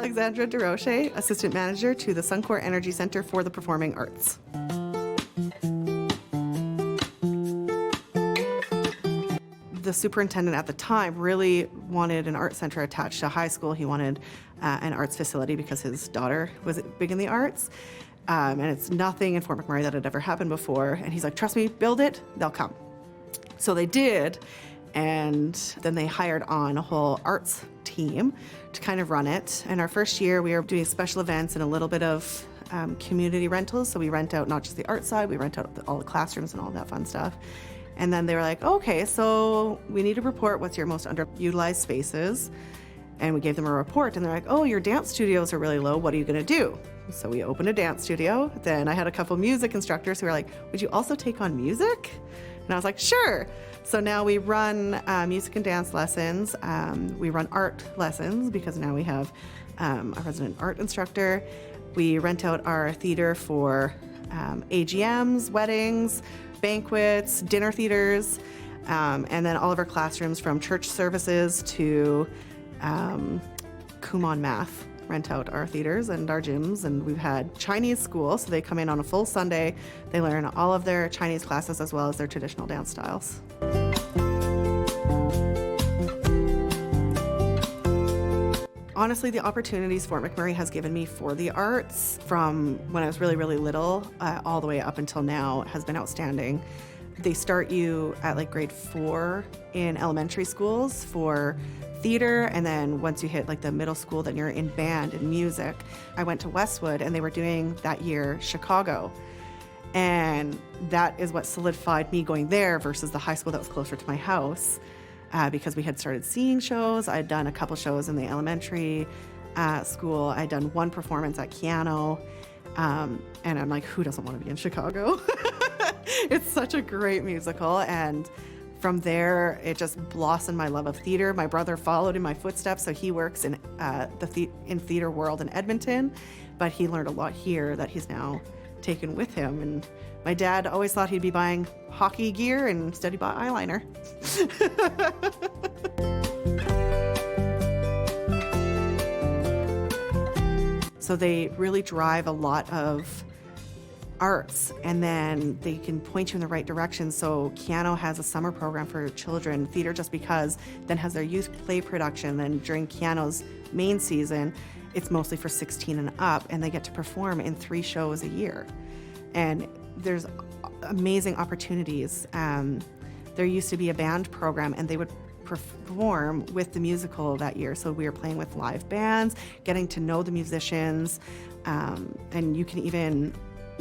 Alexandra DeRoche, Assistant Manager to the Suncor Energy Centre for the Performing Arts. The superintendent at the time really wanted an art center attached to high school. He wanted an arts facility because his daughter was big in the arts. And it's nothing in Fort McMurray that had ever happened before. And he's like, trust me, build it, they'll come. So they did. And then they hired on a whole arts team to kind of run it. And our first year, we were doing special events and a little bit of community rentals. So we rent out not just the art side, we rent out all the classrooms and all that fun stuff. And then they were like, okay, so we need to report what's your most underutilized spaces. And we gave them a report and they're like, oh, your dance studios are really low. What are you gonna do? So we opened a dance studio. Then I had a couple music instructors who were like, would you also take on music? And I was like, sure. So now we run music and dance lessons. We run art lessons because now we have a resident art instructor. We rent out our theater for AGMs, weddings, banquets, dinner theaters, and then all of our classrooms from church services to Kumon Math rent out our theaters and our gyms. And we've had Chinese school, so they come in on a full Sunday. They learn all of their Chinese classes as well as their traditional dance styles. Honestly, the opportunities Fort McMurray has given me for the arts from when I was really, really little all the way up until now has been outstanding. They start you at like grade 4 in elementary schools for theater, and then once you hit like the middle school, then you're in band and music. I went to Westwood and they were doing that year Chicago. And that is what solidified me going there versus the high school that was closer to my house. Because we had started seeing shows. I'd done a couple shows in the elementary school. I'd done one performance at Keyano. And I'm like, who doesn't want to be in Chicago? It's such a great musical. And from there, it just blossomed my love of theater. My brother followed in my footsteps, so he works in in theater world in Edmonton, but he learned a lot here that he's now taken with him. And my dad always thought he'd be buying hockey gear, and instead he bought eyeliner. So they really drive a lot of arts, and then they can point you in the right direction. So Keyano has a summer program for children. Theater Just Because then has their youth play production. Then during Keyano's main season, it's mostly for 16 and up, and they get to perform in 3 shows a year. And there's amazing opportunities. There used to be a band program, and they would perform with the musical that year. So we were playing with live bands, getting to know the musicians, and you can even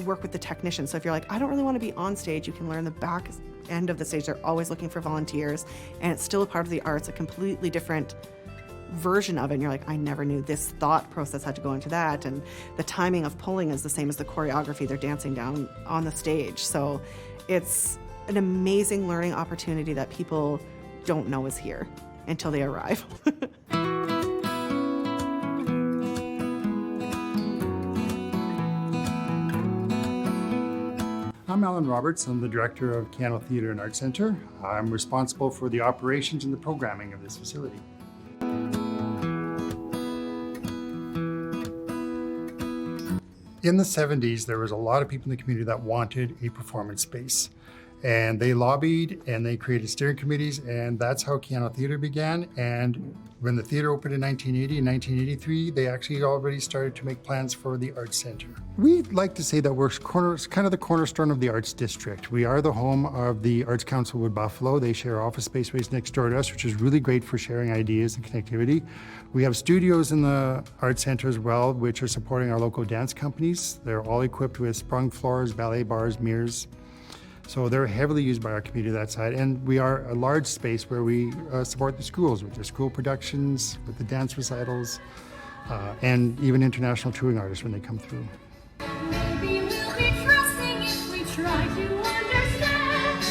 work with the technicians. So if you're like, I don't really want to be on stage, you can learn the back end of the stage. They're always looking for volunteers, and it's still a part of the arts, a completely different version of it. And you're like, I never knew this thought process had to go into that. And the timing of pulling is the same as the choreography. They're dancing down on the stage. So it's an amazing learning opportunity that people don't know is here until they arrive. I'm Alan Roberts. I'm the director of Keyano Theatre and Art Centre. I'm responsible for the operations and the programming of this facility. In the 70s, there was a lot of people in the community that wanted a performance space. And they lobbied and they created steering committees, and that's how Keyano Theatre began. And when the theatre opened in 1980 and 1983, they actually already started to make plans for the Arts Centre. We like to say that we're kind of the cornerstone of the Arts District. We are the home of the Arts Council with Buffalo. They share office space next door to us, which is really great for sharing ideas and connectivity. We have studios in the Arts Centre as well, which are supporting our local dance companies. They're all equipped with sprung floors, ballet bars, mirrors. So they're heavily used by our community that side. And we are a large space where we support the schools with their school productions, with the dance recitals, and even international touring artists when they come through. Maybe we'll be trusting if we try to understand.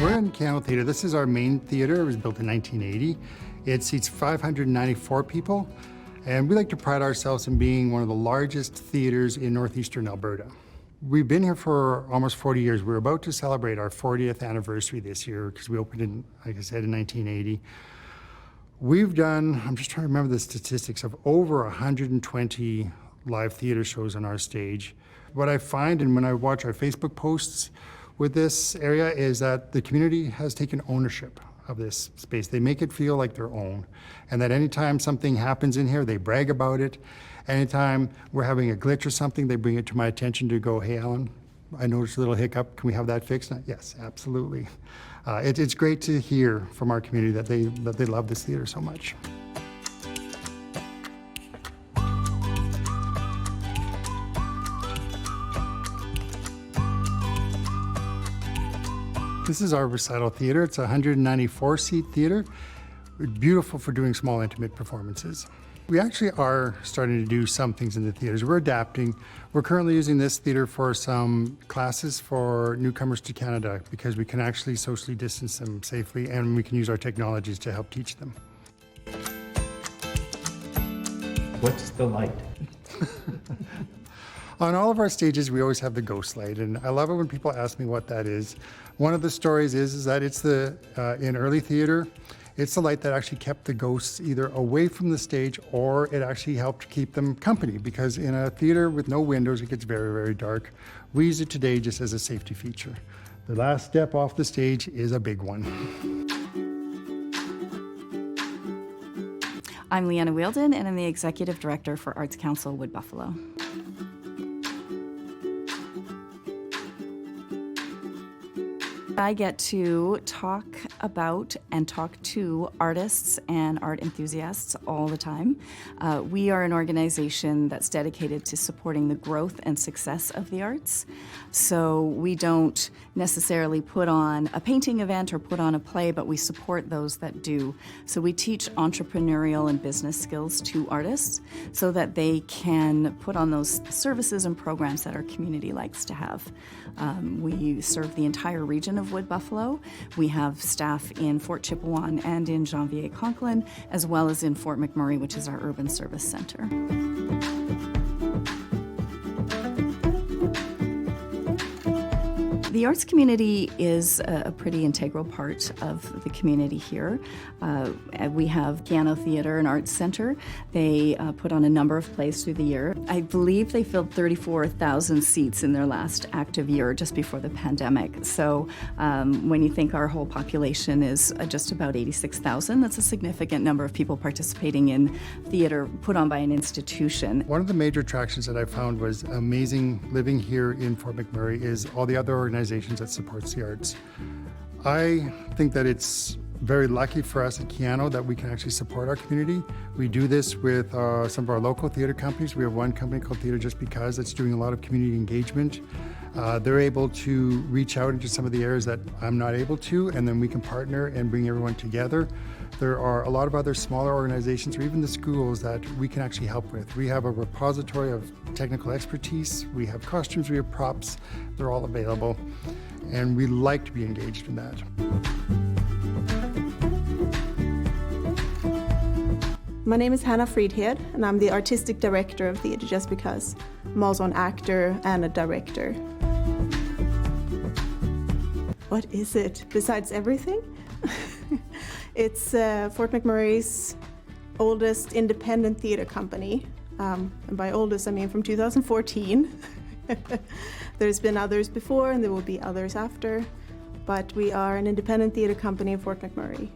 We're in Keyano Theatre. This is our main theatre. It was built in 1980. It seats 594 people. And we like to pride ourselves in being one of the largest theatres in northeastern Alberta. We've been here for almost 40 years. We're about to celebrate our 40th anniversary this year because we opened in, like I said, in 1980. We've done, I'm just trying to remember the statistics, of over 120 live theater shows on our stage. What I find, and when I watch our Facebook posts with this area, is that the community has taken ownership of this space. They make it feel like their own. And that anytime something happens in here, they brag about it. Anytime we're having a glitch or something, they bring it to my attention to go, hey, Alan, I noticed a little hiccup. Can we have that fixed? Yes, absolutely. It's great to hear from our community that they love this theater so much. This is our Recital Theater. It's a 194-seat theater. Beautiful for doing small, intimate performances. We actually are starting to do some things in the theaters. We're adapting. We're currently using this theater for some classes for newcomers to Canada because we can actually socially distance them safely, and we can use our technologies to help teach them. What's the light? On all of our stages, we always have the ghost light, and I love it when people ask me what that is. One of the stories is that it's in early theater, it's the light that actually kept the ghosts either away from the stage, or it actually helped keep them company, because in a theater with no windows, it gets very, very dark. We use it today just as a safety feature. The last step off the stage is a big one. I'm Leanna Wielden, and I'm the Executive Director for Arts Council Wood Buffalo. I get to talk about and talk to artists and art enthusiasts all the time. We are an organization that's dedicated to supporting the growth and success of the arts. So we don't necessarily put on a painting event or put on a play, but we support those that do. So we teach entrepreneurial and business skills to artists so that they can put on those services and programs that our community likes to have. We serve the entire region of Wood Buffalo. We have staff in Fort Chipewyan and in Janvier-Conklin, as well as in Fort McMurray, which is our urban service center. The arts community is a pretty integral part of the community here. We have Keyano Theatre, an arts center. They put on a number of plays through the year. I believe they filled 34,000 seats in their last active year just before the pandemic. So when you think our whole population is just about 86,000, that's a significant number of people participating in theater put on by an institution. One of the major attractions that I found was amazing living here in Fort McMurray is all the other organizations that supports the arts. I think that it's very lucky for us at Keyano that we can actually support our community. We do this with some of our local theater companies. We have one company called Theater Just Because that's doing a lot of community engagement. They're able to reach out into some of the areas that I'm not able to, and then we can partner and bring everyone together. There are a lot of other smaller organizations, or even the schools, that we can actually help with. We have a repository of technical expertise. We have costumes, we have props. They're all available, and we like to be engaged in that. My name is Hannah Friedhed, and I'm the artistic director of Theatre Just Because. I'm also an actor and a director. What is it besides everything? It's Fort McMurray's oldest independent theatre company. And by oldest, I mean from 2014. There's been others before, and there will be others after. But we are an independent theatre company in Fort McMurray.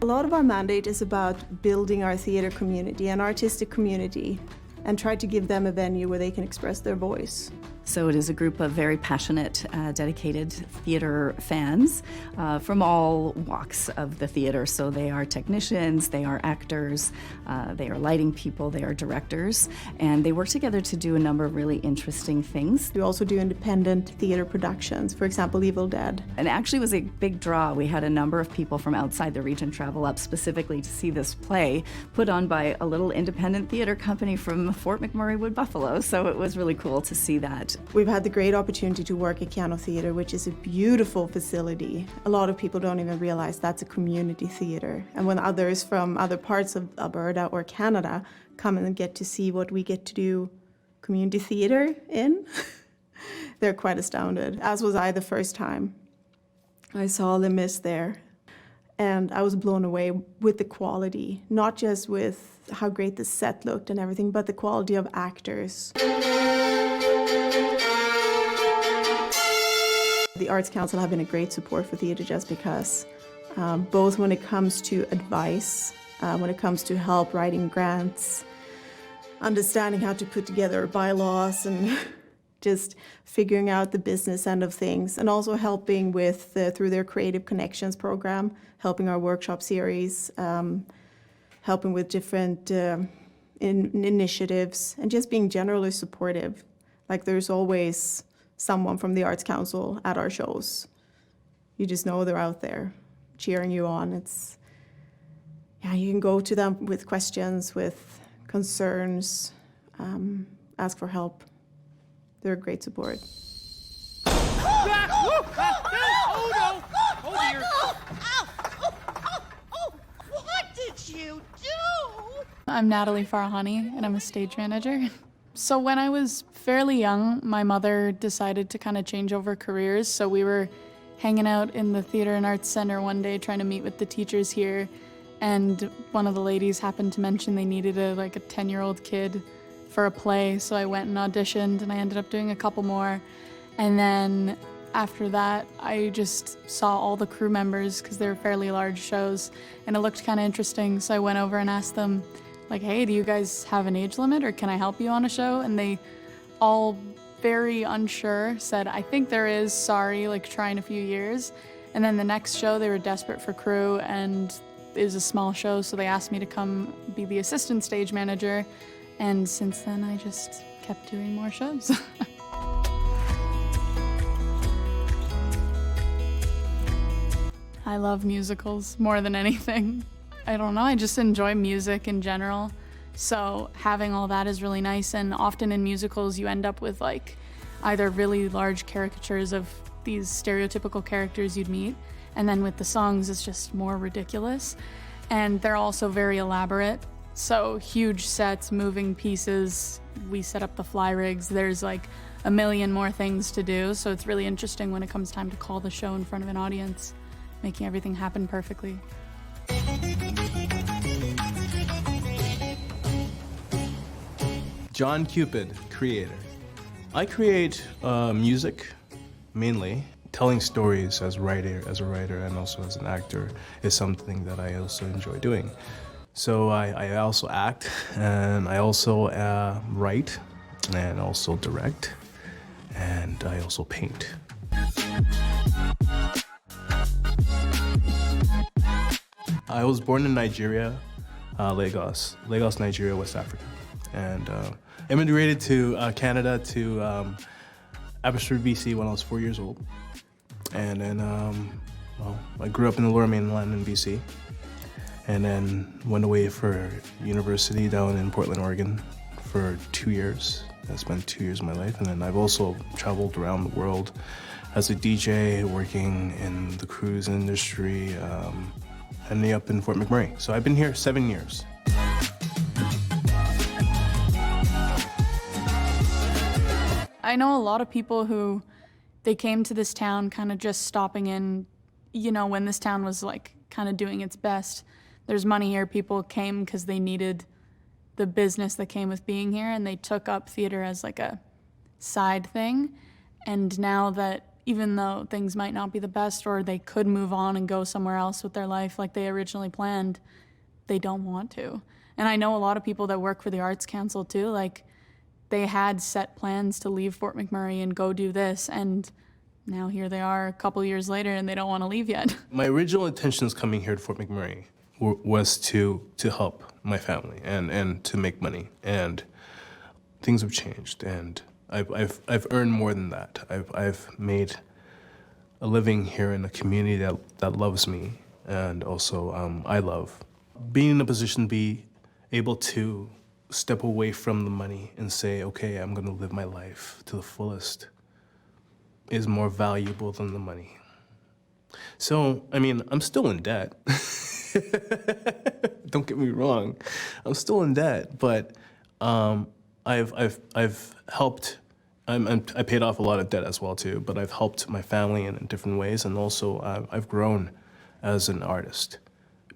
A lot of our mandate is about building our theatre community and artistic community and try to give them a venue where they can express their voice. So it is a group of very passionate, dedicated theater fans from all walks of the theater. So they are technicians, they are actors, they are lighting people, they are directors, and they work together to do a number of really interesting things. We also do independent theater productions, for example, Evil Dead. And it actually was a big draw. We had a number of people from outside the region travel up specifically to see this play put on by a little independent theater company from Fort McMurray, Wood Buffalo. So it was really cool to see that. We've had the great opportunity to work at Keyano Theatre, which is a beautiful facility. A lot of people don't even realize that's a community theatre. And when others from other parts of Alberta or Canada come and get to see what we get to do community theatre in, they're quite astounded, as was I the first time I saw Les Mis there. And I was blown away with the quality, not just with how great the set looked and everything, but the quality of actors. The Arts Council have been a great support for Theatre Just Because, both when it comes to advice, when it comes to help writing grants, understanding how to put together bylaws and just figuring out the business end of things, and also helping with, through their Creative Connections program, helping our workshop series, helping with different initiatives, and just being generally supportive. Like there's always someone from the Arts Council at our shows. You just know they're out there cheering you on. It's, yeah, you can go to them with questions, with concerns, ask for help. They're a great support. What did you do? I'm Natalie Farahani, and I'm a stage manager. So when I was fairly young, my mother decided to kind of change over careers. So we were hanging out in the Theatre and Arts Centre one day trying to meet with the teachers here. And one of the ladies happened to mention they needed a 10-year-old kid for a play. So I went and auditioned, and I ended up doing a couple more. And then after that, I just saw all the crew members because they were fairly large shows, and it looked kind of interesting. So I went over and asked them, hey, do you guys have an age limit, or can I help you on a show? And they all, very unsure, said, I think there is, sorry, try in a few years. And then the next show, they were desperate for crew, and it was a small show, so they asked me to come be the assistant stage manager. And since then, I just kept doing more shows. I love musicals more than anything. I don't know, I just enjoy music in general. So having all that is really nice, and often in musicals you end up with either really large caricatures of these stereotypical characters you'd meet, and then with the songs it's just more ridiculous. And they're also very elaborate. So huge sets, moving pieces, we set up the fly rigs, there's a million more things to do, so it's really interesting when it comes time to call the show in front of an audience, making everything happen perfectly. John Cupid, creator. I create music, mainly. Telling stories as a writer and also as an actor is something that I also enjoy doing. So I also act, and I also write, and also direct, and I also paint. I was born in Nigeria, Lagos, Nigeria, West Africa, and immigrated to Canada, to Abbotsford, BC when I was 4 years old. And then, I grew up in the Lower Mainland in BC, and then went away for university down in Portland, Oregon for 2 years. I spent 2 years of my life, and then I've also traveled around the world as a DJ, working in the cruise industry, ending up in Fort McMurray. So I've been here 7 years. I know a lot of people who, they came to this town kind of just stopping in, when this town was kind of doing its best. There's money here, people came because they needed the business that came with being here, and they took up theater as a side thing. And now that, even though things might not be the best, or they could move on and go somewhere else with their life like they originally planned, they don't want to. And I know a lot of people that work for the Arts Council too, they had set plans to leave Fort McMurray and go do this, and now here they are a couple years later and they don't want to leave yet. My original intentions coming here to Fort McMurray was to help my family and to make money, and things have changed, and I've earned more than that. I've made a living here in a community that loves me, and also I love. Being in a position to be able to step away from the money and say, okay, I'm gonna live my life to the fullest, is more valuable than the money. So, I'm still in debt. Don't get me wrong, I'm still in debt, but I've helped. I paid off a lot of debt as well too, but I've helped my family in different ways, and also I've grown as an artist,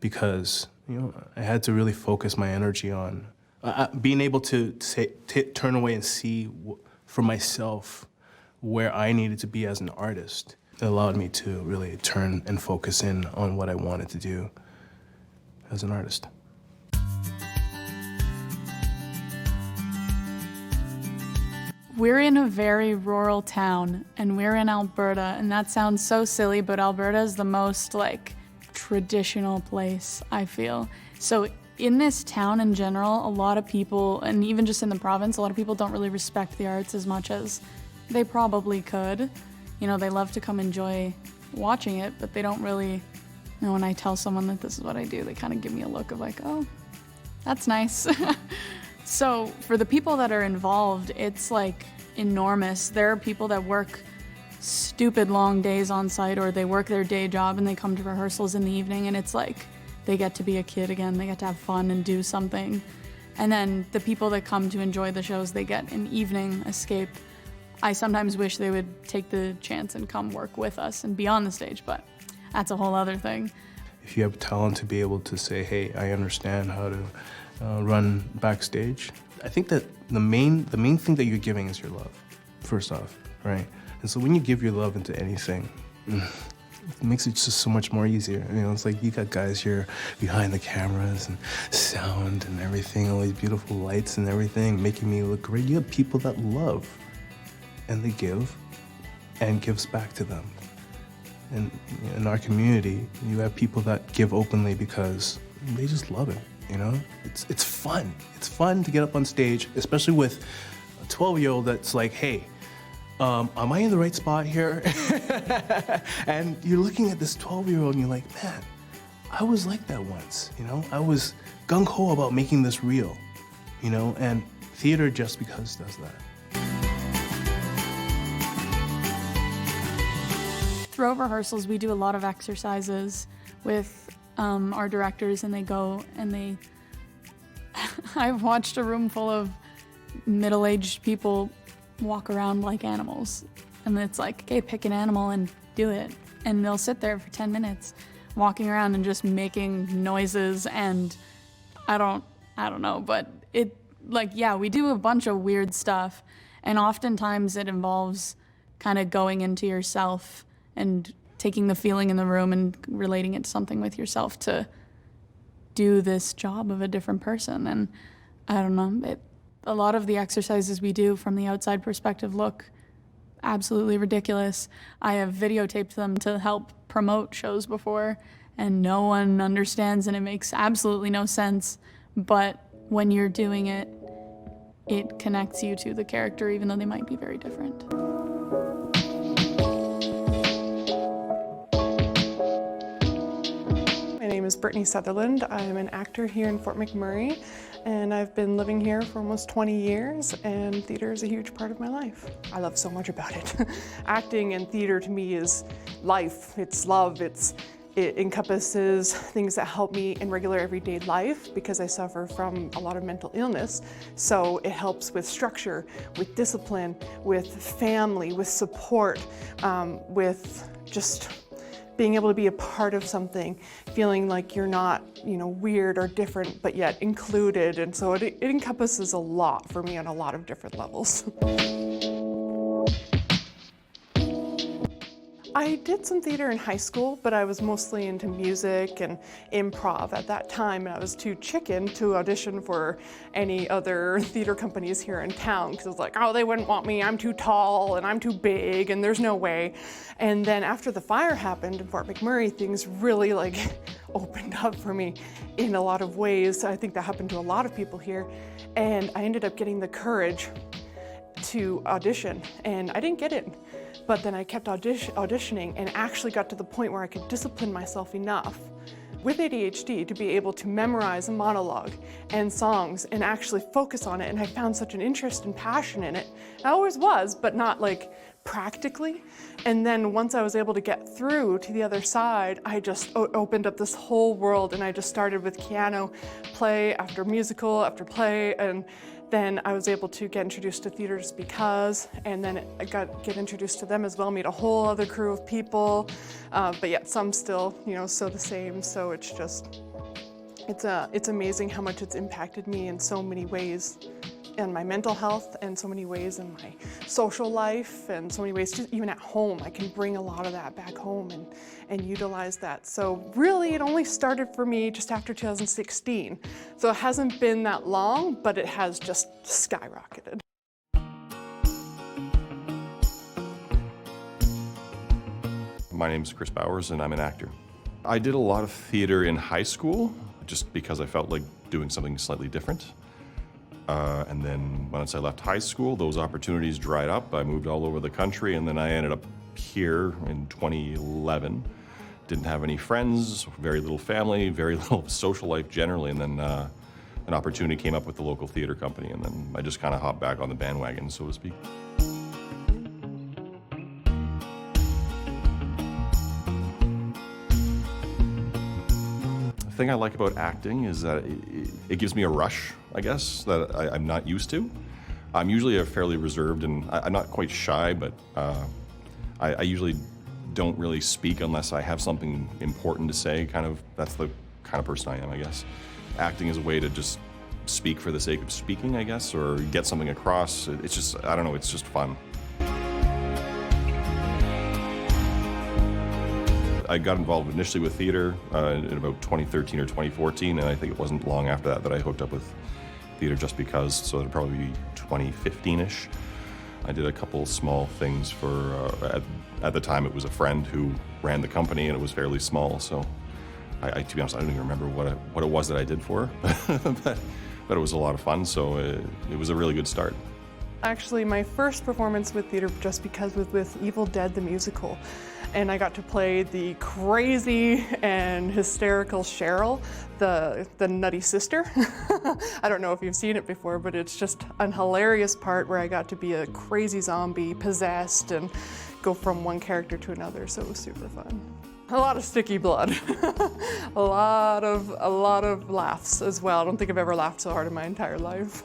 because I had to really focus my energy on being able to turn away and see for myself where I needed to be as an artist. It allowed me to really turn and focus in on what I wanted to do as an artist. We're in a very rural town, and we're in Alberta, and that sounds so silly, but Alberta is the most traditional place, I feel. So in this town in general, a lot of people, and even just in the province, a lot of people don't really respect the arts as much as they probably could. They love to come enjoy watching it, but they don't really, when I tell someone that this is what I do, they kind of give me a look of oh, that's nice. So for the people that are involved, it's enormous. There are people that work stupid long days on site, or they work their day job and they come to rehearsals in the evening, and it's they get to be a kid again. They get to have fun and do something. And then the people that come to enjoy the shows, they get an evening escape. I sometimes wish they would take the chance and come work with us and be on the stage, but that's a whole other thing. If you have talent to be able to say, hey, I understand how to run backstage, I think that the main thing that you're giving is your love, first off, right? And so when you give your love into anything, it makes it just so much more easier. It's you got guys here behind the cameras and sound and everything, all these beautiful lights and everything, making me look great. You have people that love, and they give, and gives back to them. And in our community, you have people that give openly because they just love it. It's fun. It's fun to get up on stage, especially with a 12-year-old that's hey, am I in the right spot here? And you're looking at this 12-year-old and you're man, I was like that once, I was gung-ho about making this real, and theater just because does that. Throughout rehearsals, we do a lot of exercises with our directors, and they go and I've watched a room full of middle-aged people walk around like animals, and it's okay, pick an animal and do it, and they'll sit there for 10 minutes walking around and just making noises, and I don't know, but we do a bunch of weird stuff, and oftentimes it involves kind of going into yourself and taking the feeling in the room and relating it to something with yourself to do this job of a different person. And I don't know, a lot of the exercises we do from the outside perspective look absolutely ridiculous. I have videotaped them to help promote shows before, and no one understands, and it makes absolutely no sense. But when you're doing it, it connects you to the character, even though they might be very different. My name is Brittany Sutherland. I'm an actor here in Fort McMurray, and I've been living here for almost 20 years, and theater is a huge part of my life. I love so much about it. Acting and theater to me is life, it's love, it encompasses things that help me in regular everyday life because I suffer from a lot of mental illness. So it helps with structure, with discipline, with family, with support, with just being able to be a part of something, feeling like you're not, weird or different, but yet included. And so it encompasses a lot for me on a lot of different levels. I did some theater in high school, but I was mostly into music and improv at that time, and I was too chicken to audition for any other theater companies here in town because I was oh, they wouldn't want me, I'm too tall and I'm too big and there's no way. And then after the fire happened in Fort McMurray, things really opened up for me in a lot of ways. I think that happened to a lot of people here, and I ended up getting the courage to audition, and I didn't get it. But then I kept auditioning and actually got to the point where I could discipline myself enough with ADHD to be able to memorize a monologue and songs and actually focus on it. And I found such an interest and passion in it. I always was, but not practically. And then once I was able to get through to the other side, I just opened up this whole world, and I just started with Keyano, play after musical after play, and then I was able to get introduced to theater just because, and then I get introduced to them as well, meet a whole other crew of people, but yet some still, so the same. So it's just, it's amazing how much it's impacted me in so many ways, in my mental health, and so many ways in my social life, and so many ways just even at home. I can bring a lot of that back home and utilize that. So really it only started for me just after 2016. So it hasn't been that long, but it has just skyrocketed. My name's Chris Bowers, and I'm an actor. I did a lot of theater in high school just because I felt like doing something slightly different. And then once I left high school, those opportunities dried up. I moved all over the country, and then I ended up here in 2011. Didn't have any friends, very little family, very little social life generally, and then an opportunity came up with the local theater company, and then I just kind of hopped back on the bandwagon, so to speak. The thing I like about acting is that it gives me a rush, I guess, that I'm not used to. I'm usually a fairly reserved, and I'm not quite shy, but I usually don't really speak unless I have something important to say. That's the kind of person I am, I guess. Acting is a way to just speak for the sake of speaking, I guess, or get something across. It's just, I don't know, it's just fun. I got involved initially with theater in about 2013 or 2014, and I think it wasn't long after that I hooked up with theater just because, so it'd probably be 2015-ish. I did a couple small things for, at the time it was a friend who ran the company, and it was fairly small, so to be honest, I don't even remember what it was that I did for her, but it was a lot of fun, so it was a really good start. Actually, my first performance with theater just because was with Evil Dead the musical, and I got to play the crazy and hysterical Cheryl, the nutty sister. I don't know if you've seen it before, but it's just an hilarious part where I got to be a crazy zombie possessed and go from one character to another, so it was super fun. A lot of sticky blood. a lot of laughs as well. I don't think I've ever laughed so hard in my entire life.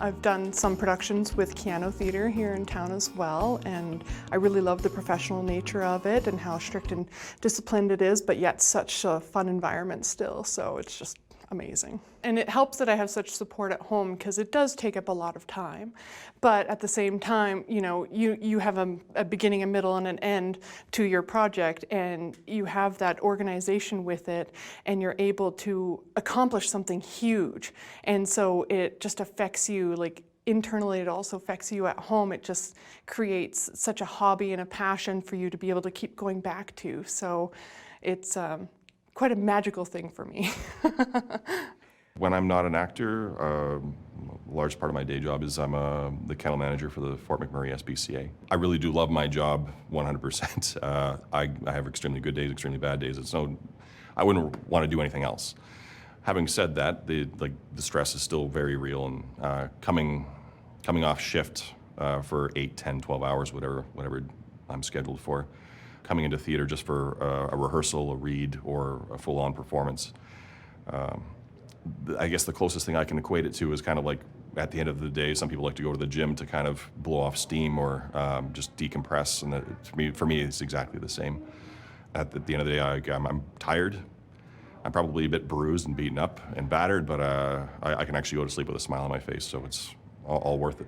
I've done some productions with Keyano Theatre here in town as well, and I really love the professional nature of it and how strict and disciplined it is, but yet such a fun environment still, so it's just amazing. And it helps that I have such support at home because it does take up a lot of time. But at the same time, you have a beginning, a middle, and an end to your project, and you have that organization with it, and you're able to accomplish something huge. And so it just affects you, like internally, it also affects you at home. It just creates such a hobby and a passion for you to be able to keep going back to. So it's quite a magical thing for me. When I'm not an actor, a large part of my day job is I'm the kennel manager for the Fort McMurray SPCA. I really do love my job 100%. I have extremely good days, extremely bad days. I wouldn't want to do anything else. Having said that, the stress is still very real, and coming off shift for 8, 10, 12 hours, whatever I'm scheduled for, coming into theater just for a rehearsal, a read, or a full-on performance. I guess the closest thing I can equate it to is kind of like at the end of the day, some people like to go to the gym to kind of blow off steam or just decompress, and for me, it's exactly the same. At the end of the day, I'm tired. I'm probably a bit bruised and beaten up and battered, but I can actually go to sleep with a smile on my face, so it's all worth it.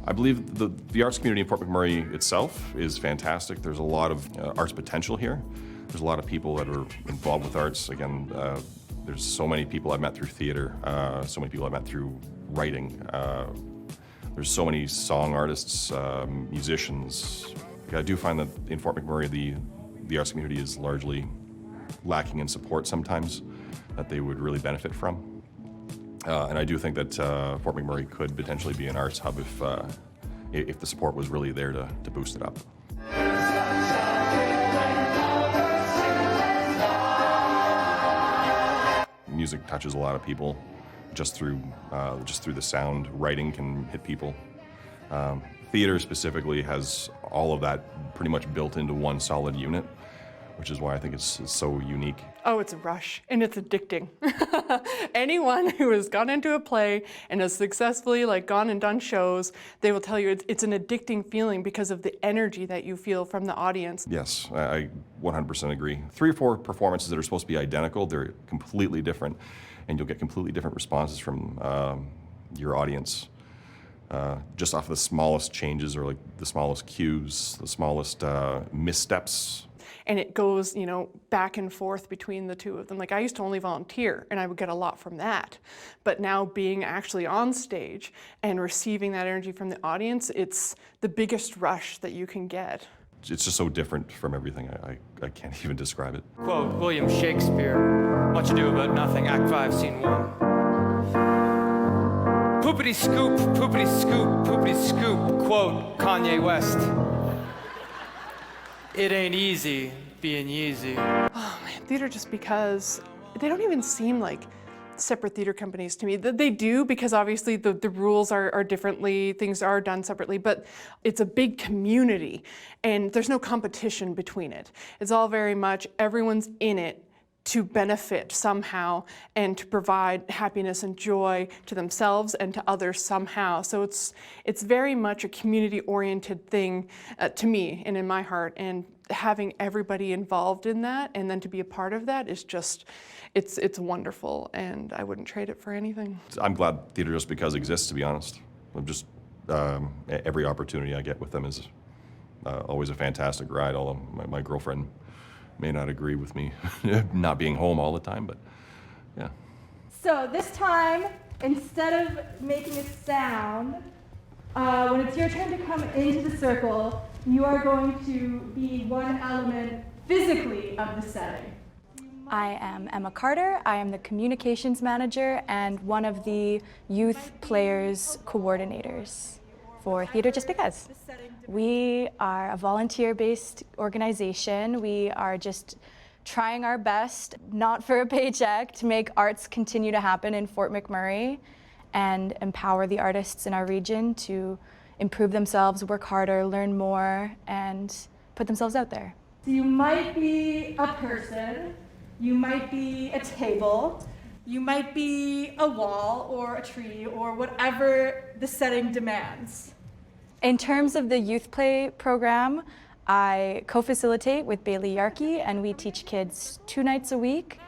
I believe the arts community in Fort McMurray itself is fantastic. There's a lot of arts potential here. There's a lot of people that are involved with arts. Again, there's so many people I've met through theater, so many people I've met through writing. There's so many song artists, musicians. I do find that in Fort McMurray, the arts community is largely lacking in support sometimes that they would really benefit from. And I do think that Fort McMurray could potentially be an arts hub if the support was really there to boost it up. music touches a lot of people just through the sound. Writing can hit people. Theater specifically has all of that pretty much built into one solid unit, which is why I think it's so unique. Oh, it's a rush, and it's addicting. Anyone who has gone into a play and has successfully gone and done shows, they will tell you it's an addicting feeling because of the energy that you feel from the audience. Yes, I 100% agree. 3 or 4 performances that are supposed to be identical, they're completely different, and you'll get completely different responses from your audience. Just off the smallest changes or the smallest cues, the smallest missteps. And it goes, back and forth between the two of them. I used to only volunteer, and I would get a lot from that. But now being actually on stage and receiving that energy from the audience, it's the biggest rush that you can get. It's just so different from everything. I can't even describe it. Quote, William Shakespeare, Much Ado About Nothing, Act 5, Scene 1. Poopity scoop, poopity scoop, poopity scoop. Quote, Kanye West. It ain't easy being Yeezy. Oh man, theater just because they don't even seem like separate theater companies to me. They do, because obviously the rules are differently, things are done separately, but it's a big community and there's no competition between it. It's all very much everyone's in it to benefit somehow and to provide happiness and joy to themselves and to others somehow. So it's very much a community-oriented thing to me and in my heart, and having everybody involved in that and then to be a part of that is just, it's wonderful, and I wouldn't trade it for anything. I'm glad Theater Just Because exists, to be honest. I'm just, every opportunity I get with them is always a fantastic ride, although my girlfriend may not agree with me not being home all the time, but yeah. So this time, instead of making a sound, when it's your turn to come into the circle, you are going to be one element physically of the setting. I am Emma Carter. I am the communications manager and one of the youth players coordinators for Theater Just Because. We are a volunteer-based organization. We are just trying our best, not for a paycheck, to make arts continue to happen in Fort McMurray and empower the artists in our region to improve themselves, work harder, learn more, and put themselves out there. So you might be a person, you might be a table, you might be a wall or a tree or whatever the setting demands. In terms of the youth play program, I co-facilitate with Bailey Yarkey, and we teach kids 2 nights a week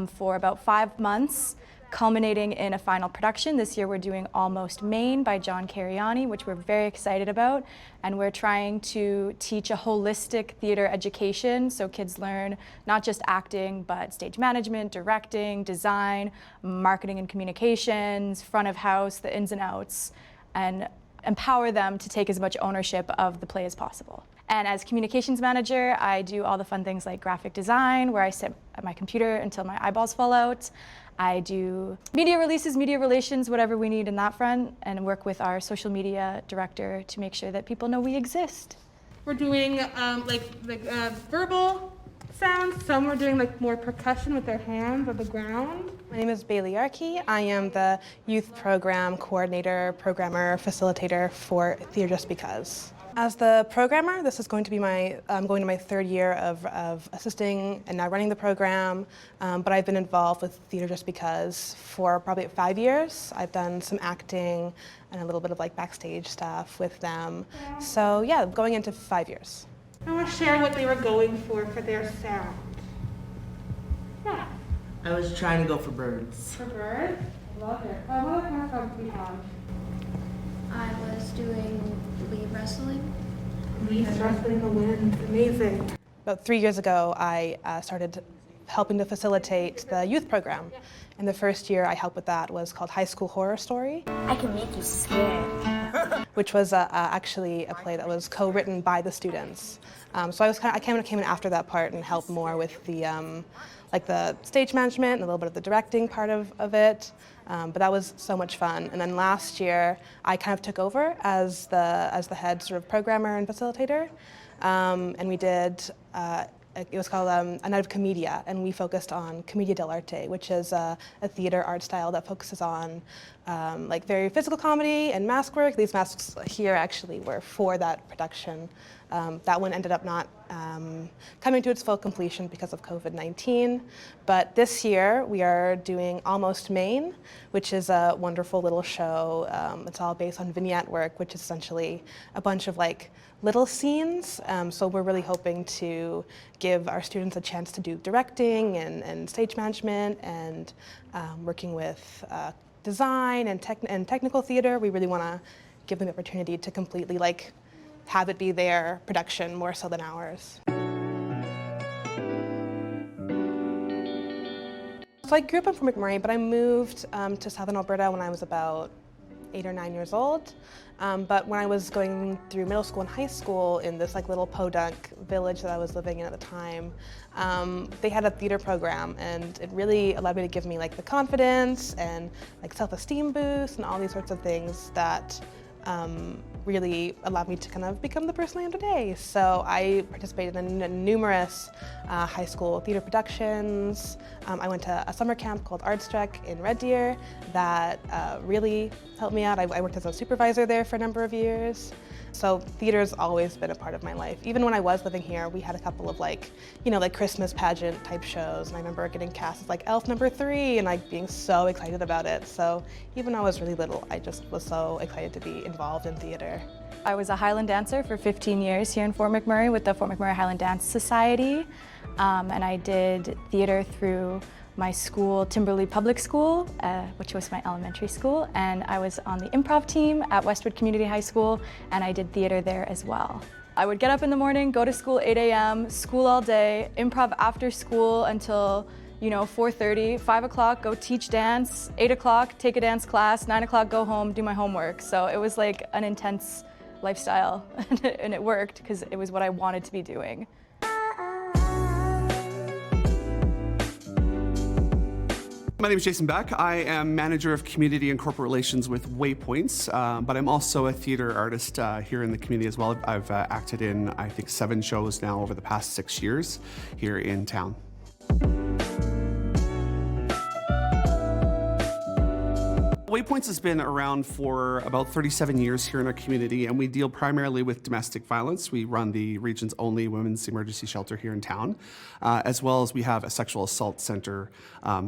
for about 5 months, culminating in a final production. This year we're doing Almost Maine by John Cariani, which we're very excited about, and we're trying to teach a holistic theater education so kids learn not just acting, but stage management, directing, design, marketing and communications, front of house, the ins and outs, and empower them to take as much ownership of the play as possible. And as communications manager, I do all the fun things like graphic design, where I sit at my computer until my eyeballs fall out. I do media releases, media relations, whatever we need in that front, and work with our social media director to make sure that people know we exist. We're doing verbal sounds. Some we're doing more percussion with their hands on the ground. My name is Bailey Yarkey. I am the youth program coordinator, programmer, facilitator for Theater Just Because. As the programmer, this is going to be I'm going to my 3rd year of assisting and now running the program, but I've been involved with Theater Just Because for probably 5 years. I've done some acting and a little bit of backstage stuff with them. So yeah, going into 5 years. I want to share what they were going for their sound. Yeah. I was trying to go for birds. For birds? Love it. What kind of songs do you have? I was doing lead wrestling. Lead wrestling the wind. Amazing. About 3 years ago, I started helping to facilitate the youth program. And the first year I helped with that was called High School Horror Story. I can make you scared. Which was actually a play that was co-written by the students. So I came in after that part and helped more with the the stage management and a little bit of the directing part of it. But that was so much fun. And then last year I kind of took over as the head sort of programmer and facilitator. And we did it was called A Night of Commedia, and we focused on Commedia dell'arte, which is a theater art style that focuses on like very physical comedy and mask work. These masks here actually were for that production. That one ended up not coming to its full completion because of COVID-19. But this year we are doing Almost Maine, which is a wonderful little show. It's all based on vignette work, which is essentially a bunch of like little scenes. So we're really hoping to give our students a chance to do directing and stage management and working with design and technical theater. We really want to give them the opportunity to completely like have it be their production more so than ours. So I grew up in Fort McMurray, but I moved to Southern Alberta when I was about 8 or 9 years old. But when I was going through middle school and high school in this like little podunk village that I was living in at the time, they had a theater program, and it really allowed me to give me like the confidence and like self-esteem boost and all these sorts of things that really allowed me to kind of become the person I am today. So I participated in numerous high school theater productions. I went to a summer camp called Artstruck in Red Deer that really helped me out. I worked as a supervisor there for a number of years. So theater's always been a part of my life. Even when I was living here, we had a couple of like, like Christmas pageant type shows. And I remember getting cast as like Elf number 3 and like being so excited about it. So even when I was really little, I just was so excited to be involved in theater. I was a Highland dancer for 15 years here in Fort McMurray with the Fort McMurray Highland Dance Society. And I did theater through my school, Timberlea Public School, which was my elementary school, and I was on the improv team at Westwood Community High School, and I did theater there as well. I would get up in the morning, go to school 8 a.m., school all day, improv after school until 4:30, 5 o'clock, go teach dance, 8 o'clock, take a dance class, 9 o'clock, go home, do my homework. So it was like an intense lifestyle, and it worked because it was what I wanted to be doing. My name is Jason Beck. I am Manager of Community and Corporate Relations with Waypoints, but I'm also a theater artist here in the community as well. I've acted in, I think, 7 shows now over the past 6 years here in town. Waypoints has been around for about 37 years here in our community, and we deal primarily with domestic violence. We run the region's only women's emergency shelter here in town, as well as we have a sexual assault center.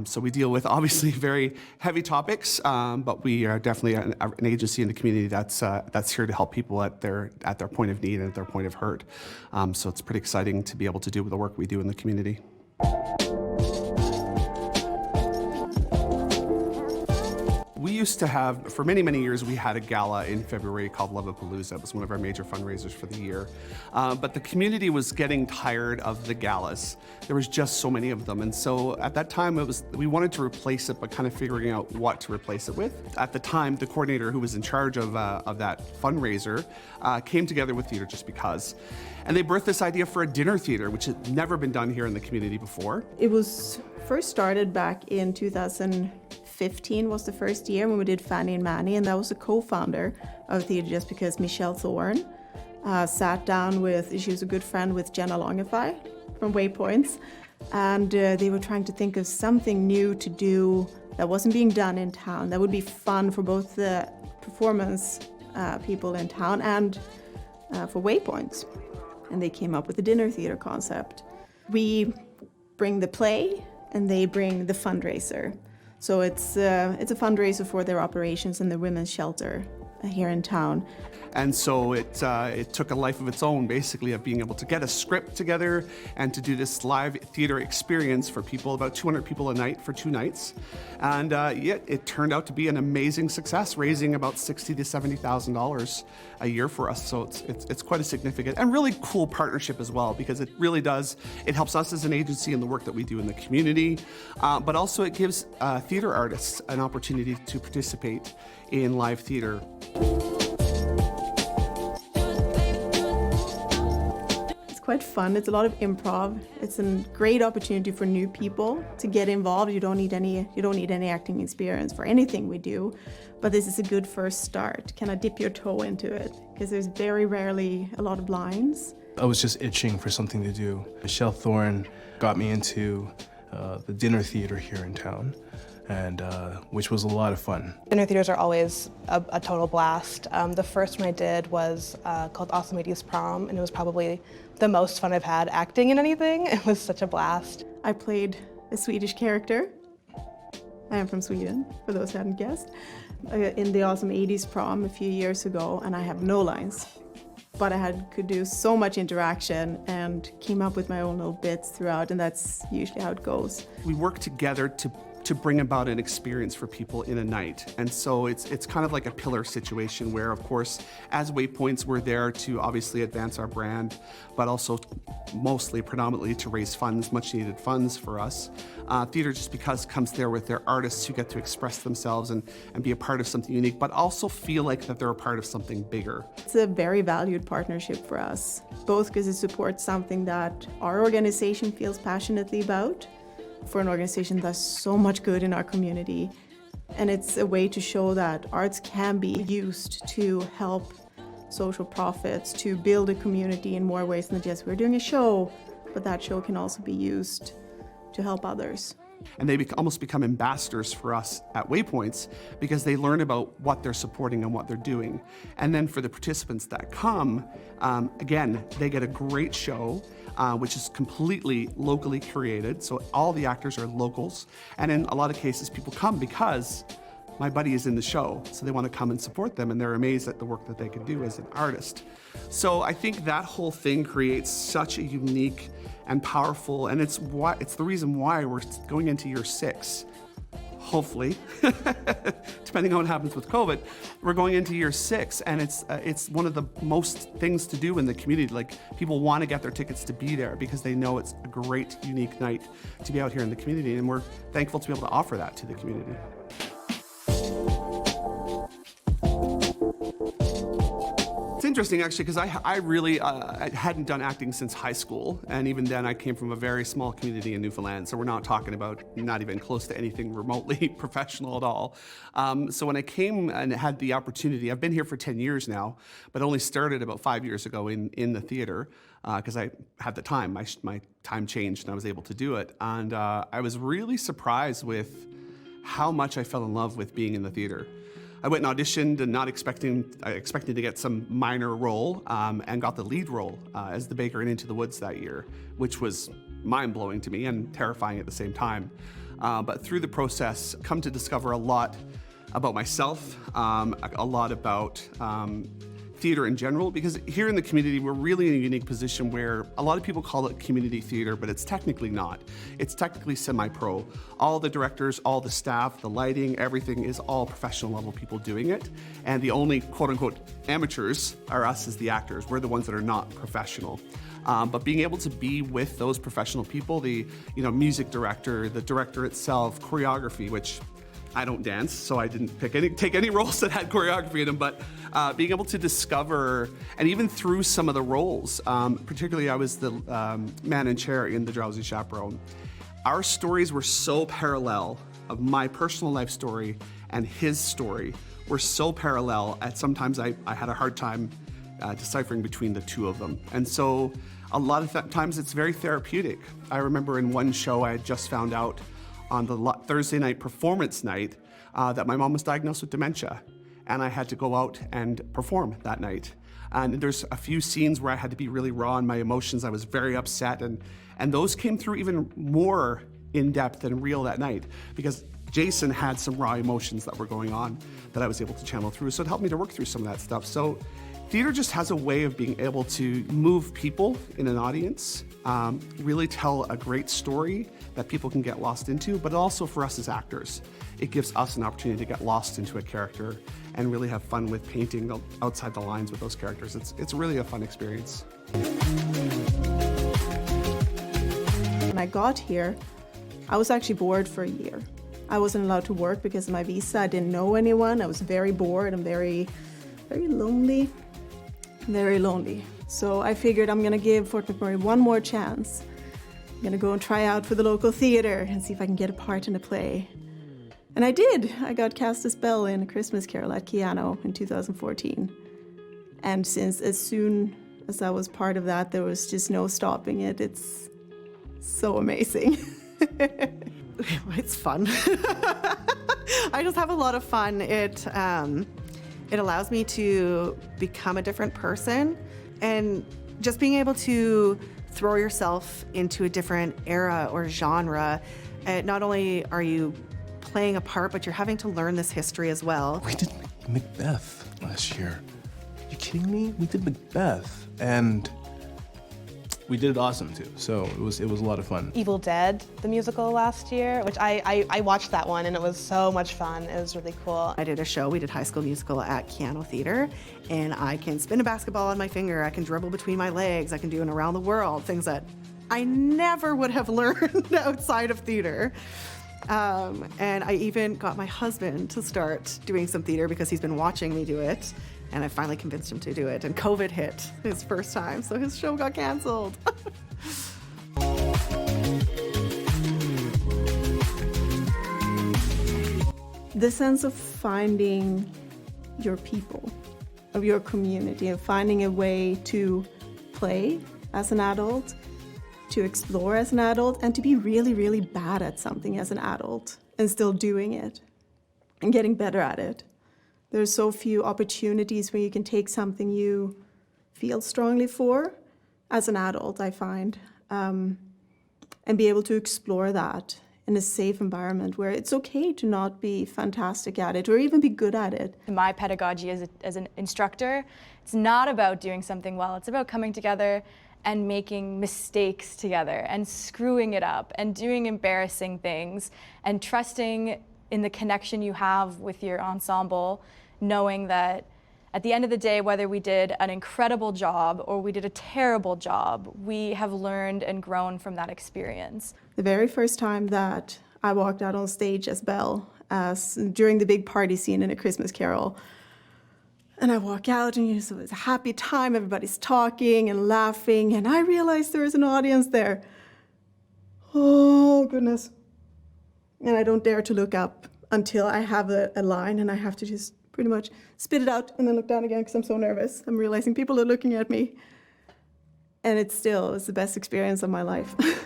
So we deal with obviously very heavy topics, but we are definitely an agency in the community that's here to help people at their point of need and at their point of hurt. So it's pretty exciting to be able to do the work we do in the community. We used to have, for many, many years, we had a gala in February called Love-A-Palooza. It was one of our major fundraisers for the year. But the community was getting tired of the galas. There was just so many of them. And so at that time, we wanted to replace it, but kind of figuring out what to replace it with. At the time, the coordinator who was in charge of that fundraiser came together with Theatre Just Because. And they birthed this idea for a dinner theater, which had never been done here in the community before. It was first started back in 2015 was the first year when we did Fanny and Manny, and that was a co-founder of Theatre Just Because, Michelle Thorne, sat down with, she was a good friend with Jenna Longify from Waypoints, and they were trying to think of something new to do that wasn't being done in town that would be fun for both the performance people in town and for Waypoints. And they came up with the dinner theater concept. We bring the play and they bring the fundraiser. So it's a fundraiser for their operations in the women's shelter here in town. And so it took a life of its own, basically, of being able to get a script together and to do this live theater experience for people, about 200 people a night for 2 nights. And yet it turned out to be an amazing success, raising about $60,000 to $70,000 a year for us. So it's quite a significant and really cool partnership as well, because it really does, it helps us as an agency in the work that we do in the community, but also it gives theater artists an opportunity to participate in live theater. Quite fun. It's a lot of improv. It's a great opportunity for new people to get involved. You don't need any acting experience for anything we do, but this is a good first start. Kind of dip your toe into it, because there's very rarely a lot of lines. I was just itching for something to do. Michelle Thorne got me into the dinner theater here in town, and which was a lot of fun. Dinner theaters are always a total blast. The first one I did was called Awesome Ladies Prom, and it was probably the most fun I've had acting in anything. It was such a blast. I played a Swedish character. I am from Sweden, for those who hadn't guessed, in the Awesome 80s Prom a few years ago, and I have no lines. But I could do so much interaction and came up with my own little bits throughout, and that's usually how it goes. We work together to bring about an experience for people in a night. And so it's kind of like a pillar situation where, of course, as Waypoints, we're there to obviously advance our brand, but also mostly, predominantly, to raise funds, much needed funds for us. Theatre Just Because comes there with their artists who get to express themselves and be a part of something unique, but also feel like that they're a part of something bigger. It's a very valued partnership for us, both because it supports something that our organization feels passionately about, for an organization that does so much good in our community. And it's a way to show that arts can be used to help social profits, to build a community in more ways than just we're doing a show, but that show can also be used to help others. And they almost become ambassadors for us at Waypoints because they learn about what they're supporting and what they're doing. And then for the participants that come, again, they get a great show, which is completely locally curated. So all the actors are locals. And in a lot of cases, people come because my buddy is in the show. So they want to come and support them, and they're amazed at the work that they can do as an artist. So I think that whole thing creates such a unique and powerful, and it's the reason why we're going into year 6. Hopefully, depending on what happens with COVID, we're going into year 6, and it's one of the most things to do in the community. Like, people want to get their tickets to be there because they know it's a great, unique night to be out here in the community, and we're thankful to be able to offer that to the community. It's interesting, actually, because I really hadn't done acting since high school, and even then I came from a very small community in Newfoundland, so we're not talking about not even close to anything remotely professional at all. So when I came and had the opportunity, I've been here for 10 years now, but only started about 5 years ago in the theatre, because I had the time. My time changed and I was able to do it, and I was really surprised with how much I fell in love with being in the theatre. I went and auditioned and not expecting to get some minor role, and got the lead role as the baker in Into the Woods that year, which was mind-blowing to me and terrifying at the same time. But through the process, come to discover a lot about myself, a lot about theater in general, because here in the community, we're really in a unique position where a lot of people call it community theater, but it's technically not. It's technically semi-pro. All the directors, all the staff, the lighting, everything is all professional level people doing it. And the only quote-unquote amateurs are us as the actors. We're the ones that are not professional. But being able to be with those professional people, the music director, the director itself, choreography, which I don't dance, so I didn't take any roles that had choreography in them, but being able to discover, and even through some of the roles, particularly I was the man in chair in The Drowsy Chaperone, our stories were so parallel, of my personal life story and his story were so parallel, at sometimes I had a hard time deciphering between the two of them. And so a lot of times it's very therapeutic. I remember in one show I had just found out on the Thursday night performance night that my mom was diagnosed with dementia, and I had to go out and perform that night. And there's a few scenes where I had to be really raw in my emotions. I was very upset, and those came through even more in depth and real that night, because Jason had some raw emotions that were going on that I was able to channel through, so it helped me to work through some of that stuff. So theater just has a way of being able to move people in an audience, really tell a great story that people can get lost into, but also for us as actors, it gives us an opportunity to get lost into a character and really have fun with painting outside the lines with those characters. It's really a fun experience. When I got here, I was actually bored for a year. I wasn't allowed to work because of my visa. I didn't know anyone. I was very bored and very, very lonely. Very lonely. So I figured I'm gonna give Fort McMurray one more chance. I'm gonna go and try out for the local theater and see if I can get a part in a play. And I did. I got cast as Belle in A Christmas Carol at Keyano in 2014. And since as soon as I was part of that, there was just no stopping it. It's so amazing. It's fun. I just have a lot of fun. It allows me to become a different person, and just being able to throw yourself into a different era or genre. Not only are you playing a part, but you're having to learn this history as well. We did Macbeth last year. Are you kidding me? We did Macbeth, and we did it awesome too. So it was a lot of fun. Evil Dead, the musical last year, which I watched that one and it was so much fun. It was really cool. I did a show, we did High School Musical at Keyano Theatre, and I can spin a basketball on my finger, I can dribble between my legs, I can do an around the world, things that I never would have learned outside of theater. And I even got my husband to start doing some theater because he's been watching me do it. And I finally convinced him to do it. And COVID hit his first time, so his show got canceled. The sense of finding your people, of your community, of finding a way to play as an adult, to explore as an adult, and to be really, really bad at something as an adult and still doing it and getting better at it. There's so few opportunities where you can take something you feel strongly for as an adult, I find, and be able to explore that in a safe environment where it's okay to not be fantastic at it or even be good at it. My pedagogy as an instructor, it's not about doing something well, it's about coming together and making mistakes together and screwing it up and doing embarrassing things and trusting in the connection you have with your ensemble, knowing that at the end of the day, whether we did an incredible job or we did a terrible job, we have learned and grown from that experience. The very first time that I walked out on stage as Belle, during the big party scene in A Christmas Carol, and I walk out and it's a happy time, everybody's talking and laughing, and I realized there is an audience there. Oh, goodness. And I don't dare to look up until I have a line, and I have to just pretty much spit it out and then look down again because I'm so nervous. I'm realizing people are looking at me. And it's the best experience of my life. If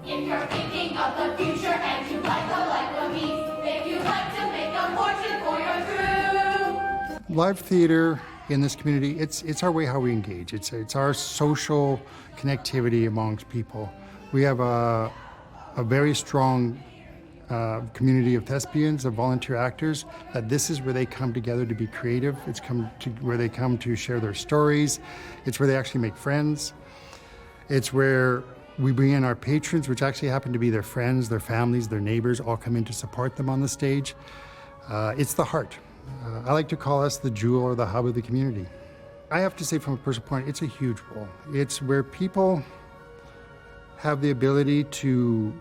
you're thinking of the future and you like what means, if you like to make a fortune for your crew. Live theater in this community, it's our way how we engage. It's our social connectivity amongst people. We have a very strong community of thespians, of volunteer actors, that this is where they come together to be creative. It's where they come to share their stories. It's where they actually make friends. It's where we bring in our patrons, which actually happen to be their friends, their families, their neighbors, all come in to support them on the stage. It's the heart. I like to call us the jewel or the hub of the community. I have to say from a personal point, it's a huge role. It's where people have the ability to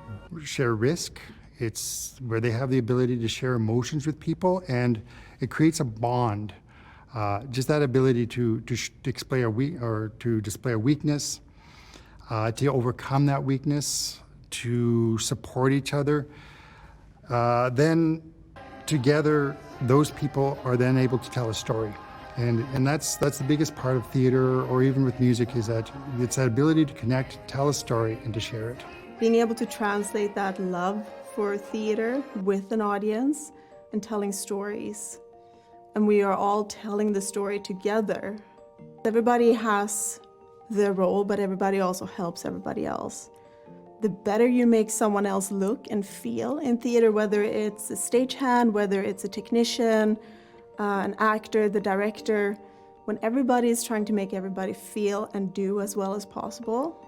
share risk. It's where they have the ability to share emotions with people, and it creates a bond. Just that ability to display a weakness, to overcome that weakness, to support each other. Then together, those people are then able to tell a story. And that's the biggest part of theater, or even with music, is that it's that ability to connect, tell a story, and to share it. Being able to translate that love for theater with an audience and telling stories. And we are all telling the story together. Everybody has their role, but everybody also helps everybody else. The better you make someone else look and feel in theater, whether it's a stagehand, whether it's a technician, an actor, the director, when everybody is trying to make everybody feel and do as well as possible,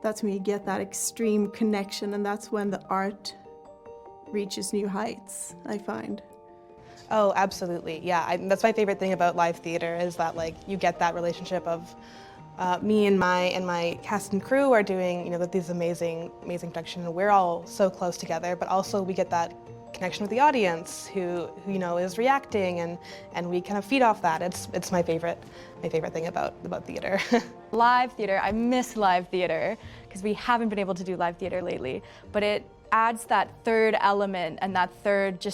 that's when you get that extreme connection, and that's when the art reaches new heights, I find. Oh, absolutely. Yeah, that's my favorite thing about live theater, is that you get that relationship of me and my cast and crew are doing these amazing production, and we're all so close together, but also we get that connection with the audience who is reacting, and we kind of feed off that. It's my favorite thing about theater. Live theater, I miss live theater because we haven't been able to do live theater lately, but it adds that third element and that third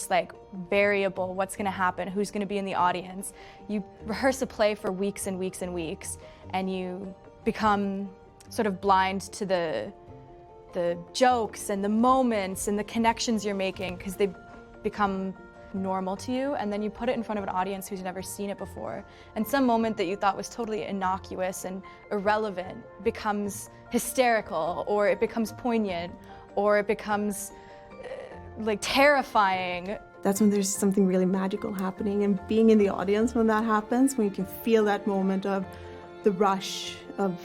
variable, what's going to happen, who's going to be in the audience. You rehearse a play for weeks and weeks and weeks, and you become sort of blind to the jokes and the moments and the connections you're making because they become normal to you, and then you put it in front of an audience who's never seen it before. And some moment that you thought was totally innocuous and irrelevant becomes hysterical, or it becomes poignant, or it becomes like terrifying. That's when there's something really magical happening, and being in the audience when that happens, when you can feel that moment of the rush of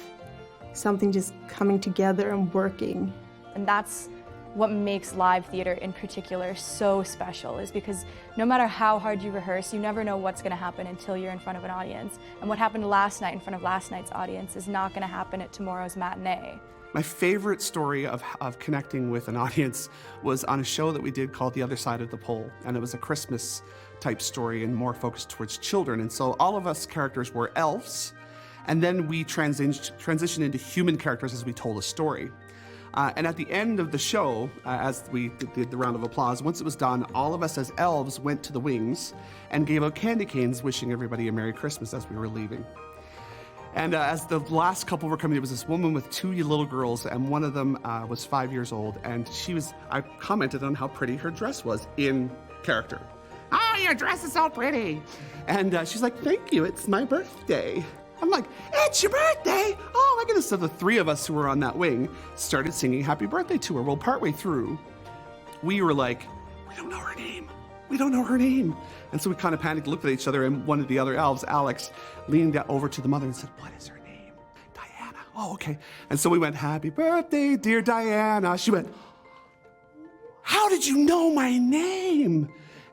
something just coming together and working. And that's what makes live theater in particular so special, is because no matter how hard you rehearse, you never know what's going to happen until you're in front of an audience. And what happened last night in front of last night's audience is not going to happen at tomorrow's matinee. My favorite story of connecting with an audience was on a show that we did called The Other Side of the Pole, and it was a Christmas type story and more focused towards children. And so all of us characters were elves, and then we transitioned into human characters as we told a story. And at the end of the show, as we did the round of applause, once it was done, all of us as elves went to the wings and gave out candy canes wishing everybody a Merry Christmas as we were leaving. And as the last couple were coming, there was this woman with two little girls, and one of them was 5 years old, and I commented on how pretty her dress was in character. "Oh, your dress is so pretty." And she's like, "Thank you, it's my birthday." I'm like, "It's your birthday? Oh my goodness." So the three of us who were on that wing started singing happy birthday to her. Well, partway through, we were like, "We don't know her name. We don't know her name." And so we kind of panicked, looked at each other, and one of the other elves, Alex, leaned over to the mother and said, "What is her name?" "Diana." "Oh, okay." And so we went, "Happy birthday, dear Diana." She went, "How did you know my name?"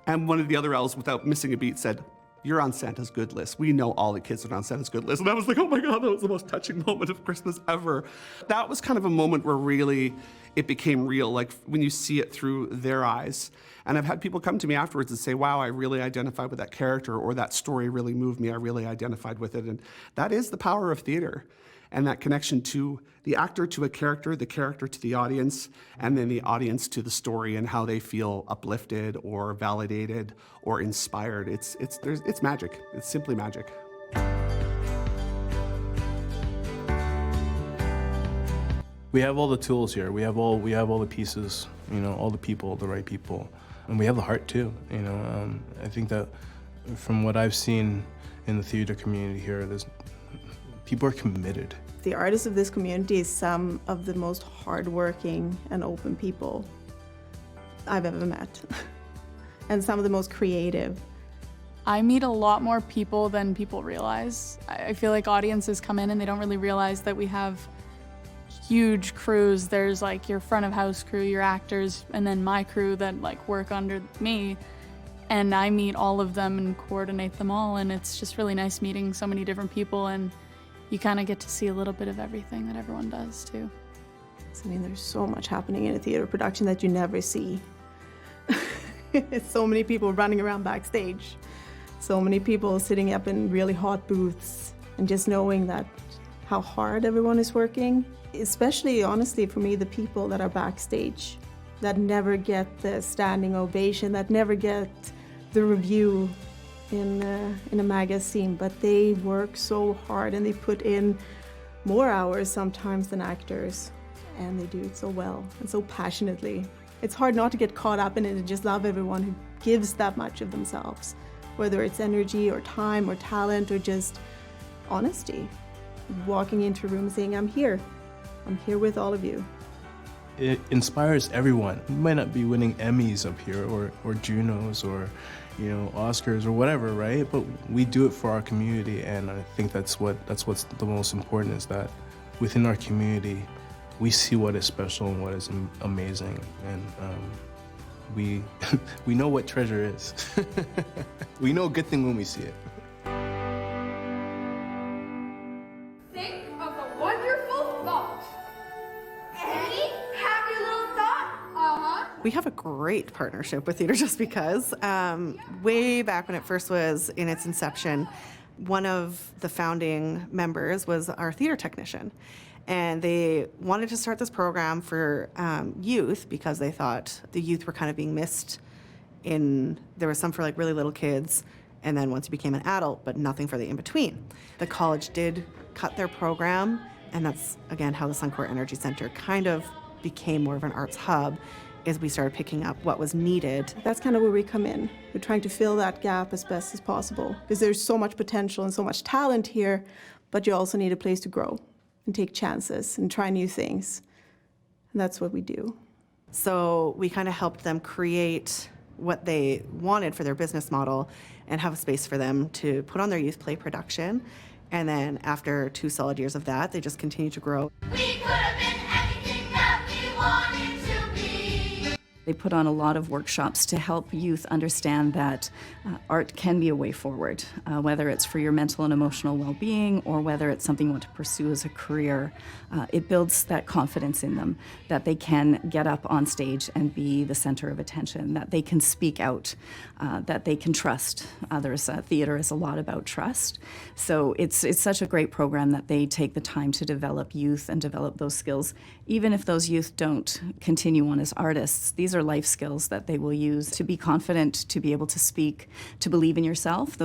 And one of the other elves, without missing a beat, said, "You're on Santa's good list. We know all the kids that are on Santa's good list." And I was like, oh my God, that was the most touching moment of Christmas ever. That was kind of a moment where really it became real, like when you see it through their eyes. And I've had people come to me afterwards and say, "Wow, I really identified with that character," or "That story really moved me. I really identified with it." And that is the power of theater, and that connection to the actor to a character, the character to the audience, and then the audience to the story and how they feel uplifted or validated or inspired. It's magic. It's simply magic. We have all the tools here. We have all the pieces, all the people, the right people. And we have the heart too, I think that from what I've seen in the theater community here, people are committed. The artists of this community is some of the most hardworking and open people I've ever met, and some of the most creative. I meet a lot more people than people realize. I feel like audiences come in and they don't really realize that we have huge crews. There's like your front of house crew, your actors, and then my crew that like work under me. And I meet all of them and coordinate them all, and it's just really nice meeting so many different people, and you kind of get to see a little bit of everything that everyone does too. I mean, there's so much happening in a theater production that you never see. So many people running around backstage. So many people sitting up in really hot booths, and just knowing that how hard everyone is working. Especially, honestly, for me, the people that are backstage, that never get the standing ovation, that never get the review in a magazine, but they work so hard and they put in more hours sometimes than actors, and they do it so well and so passionately. It's hard not to get caught up in it and just love everyone who gives that much of themselves, whether it's energy or time or talent or just honesty. Walking into a room saying, I'm here with all of you. It inspires everyone. We might not be winning Emmys up here or Junos or Oscars or whatever, right? But we do it for our community, and I think that's what's the most important, is that within our community we see what is special and what is amazing, and we know what treasure is. We know a good thing when we see it. Think of a wonderful thought. Any happy little thought? We have a great partnership with Theatre Just Because. Way back when it first was in its inception, one of the founding members was our theater technician. And they wanted to start this program for youth because they thought the youth were kind of being missed. There was some for like really little kids, and then once you became an adult, but nothing for the in-between. The college did cut their program, and that's, again, how the Suncor Energy Centre kind of became more of an arts hub, is we started picking up what was needed. That's kind of where we come in. We're trying to fill that gap as best as possible, because there's so much potential and so much talent here, but you also need a place to grow and take chances and try new things. And that's what we do. So we kind of helped them create what they wanted for their business model and have a space for them to put on their youth play production. And then after 2 solid years of that, they just continue to grow. We could have been anything that we wanted to be. They put on a lot of workshops to help youth understand that art can be a way forward, whether it's for your mental and emotional well-being or whether it's something you want to pursue as a career. It builds that confidence in them that they can get up on stage and be the center of attention, that they can speak out, that they can trust others. Theater is a lot about trust. So it's such a great program that they take the time to develop youth and develop those skills. Even if those youth don't continue on as artists, these are life skills that they will use to be confident, to be able to speak, to believe in yourself.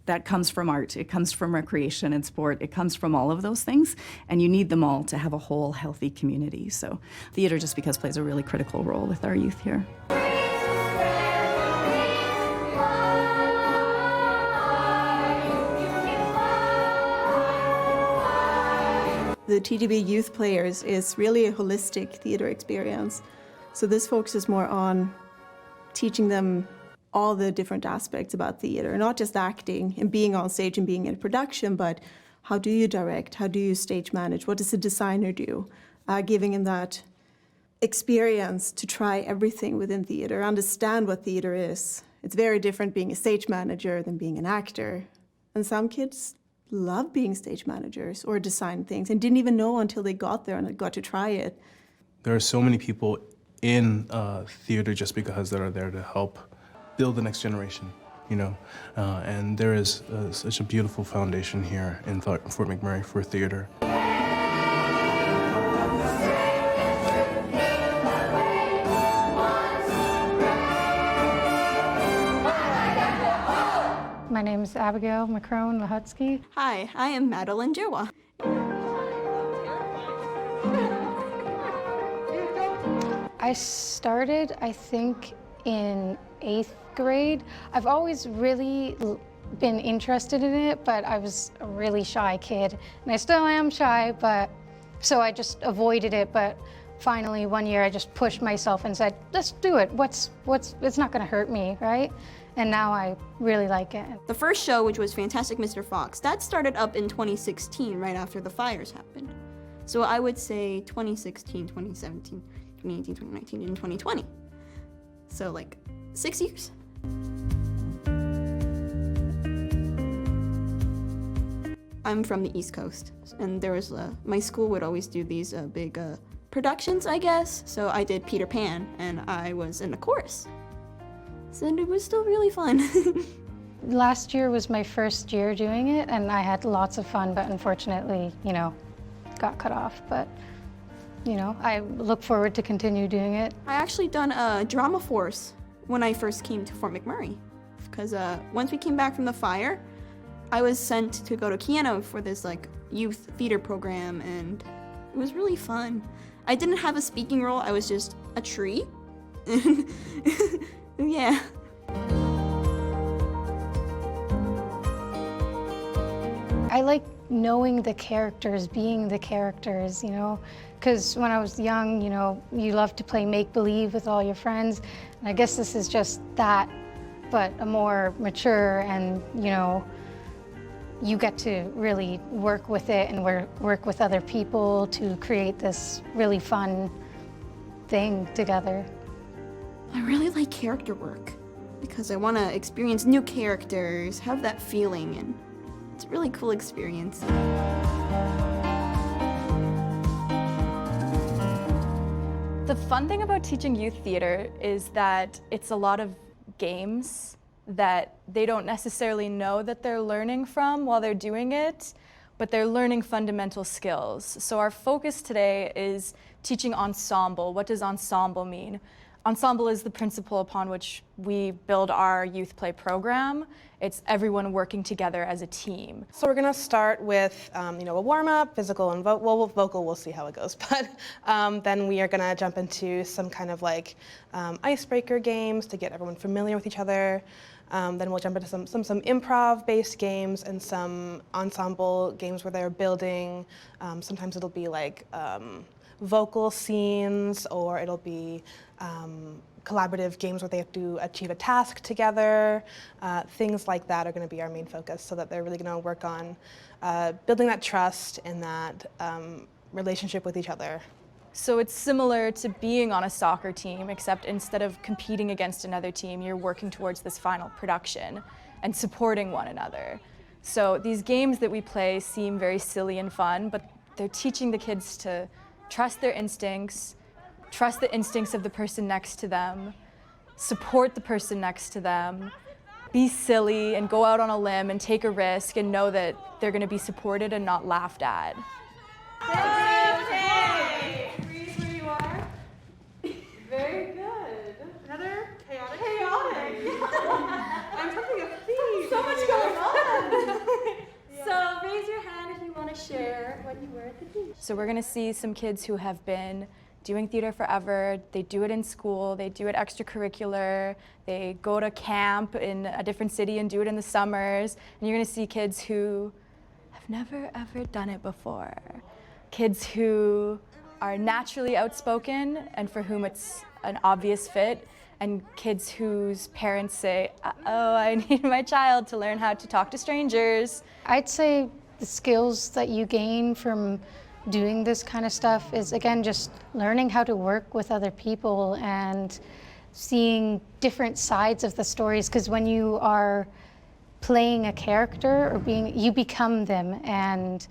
That comes from art, it comes from recreation and sport, it comes from all of those things, and you need them all to have a whole healthy community. So theater Just Because plays a really critical role with our youth here. The TGB Youth Players is really a holistic theater experience. So this focuses more on teaching them all the different aspects about theater, not just acting and being on stage and being in production, but how do you direct, how do you stage manage, what does a designer do? Giving them that experience to try everything within theater, understand what theater is. It's very different being a stage manager than being an actor. And some kids love being stage managers or design things and didn't even know until they got there and got to try it. There are so many people in theater Just Because that are there to help build the next generation, you know, and there is such a beautiful foundation here in Fort McMurray for theater. My name is Abigail McCrone-Lahutsky. Hi, I am Madeline Jirwa. I started, I think, in 8th grade. I've always really been interested in it, but I was a really shy kid. And I still am shy, but so I just avoided it. But finally, one year, I just pushed myself and said, let's do it. It's not gonna hurt me, right? And now I really like it. The first show, which was Fantastic Mr. Fox, that started up in 2016, right after the fires happened. So I would say 2016, 2017, 2018, 2019, and 2020. So like 6 years. I'm from the East Coast, and there was my school would always do these big productions, I guess. So I did Peter Pan, and I was in the chorus. So it was still really fun. Last year was my first year doing it, and I had lots of fun, but unfortunately, you know, got cut off. But, you know, I look forward to continue doing it. I actually done a drama force when I first came to Fort McMurray, because once we came back from the fire, I was sent to go to Keyano for this like youth theater program, and it was really fun. I didn't have a speaking role, I was just a tree. Yeah. I like knowing the characters, being the characters, you know, because when I was young, you know, you love to play make-believe with all your friends, and I guess this is just that, but a more mature, and, you know, you get to really work with it and work with other people to create this really fun thing together. I really like character work because I want to experience new characters, have that feeling, and it's a really cool experience. The fun thing about teaching youth theater is that it's a lot of games that they don't necessarily know that they're learning from while they're doing it, but they're learning fundamental skills. So our focus today is teaching ensemble. What does ensemble mean? Ensemble is the principle upon which we build our youth play program. It's everyone working together as a team. So we're going to start with a warm-up, physical and vocal, we'll see how it goes. But then we are going to jump into some kind of like icebreaker games to get everyone familiar with each other. Then we'll jump into some improv-based games and some ensemble games where they're building. Sometimes it'll be like vocal scenes, or it'll be collaborative games where they have to achieve a task together. Things like that are going to be our main focus, so that they're really going to work on building that trust and that relationship with each other. So it's similar to being on a soccer team, except instead of competing against another team, you're working towards this final production and supporting one another. So these games that we play seem very silly and fun, but they're teaching the kids to trust their instincts, trust the instincts of the person next to them, support the person next to them, be silly and go out on a limb and take a risk and know that they're going to be supported and not laughed at. Okay. Freeze where you are. Very good. Another chaotic. I'm taking a theme. So much going on. So raise your hand if you want to share what you were at the beach. So we're going to see some kids who have been doing theater forever. They do it in school, they do it extracurricular, they go to camp in a different city and do it in the summers. And you're going to see kids who have never ever done it before. Kids who are naturally outspoken and for whom it's an obvious fit. And kids whose parents say, "Uh-oh, I need my child to learn how to talk to strangers." I'd say the skills that you gain from doing this kind of stuff is, again, just learning how to work with other people and seeing different sides of the stories, because when you are playing a character or you become them, and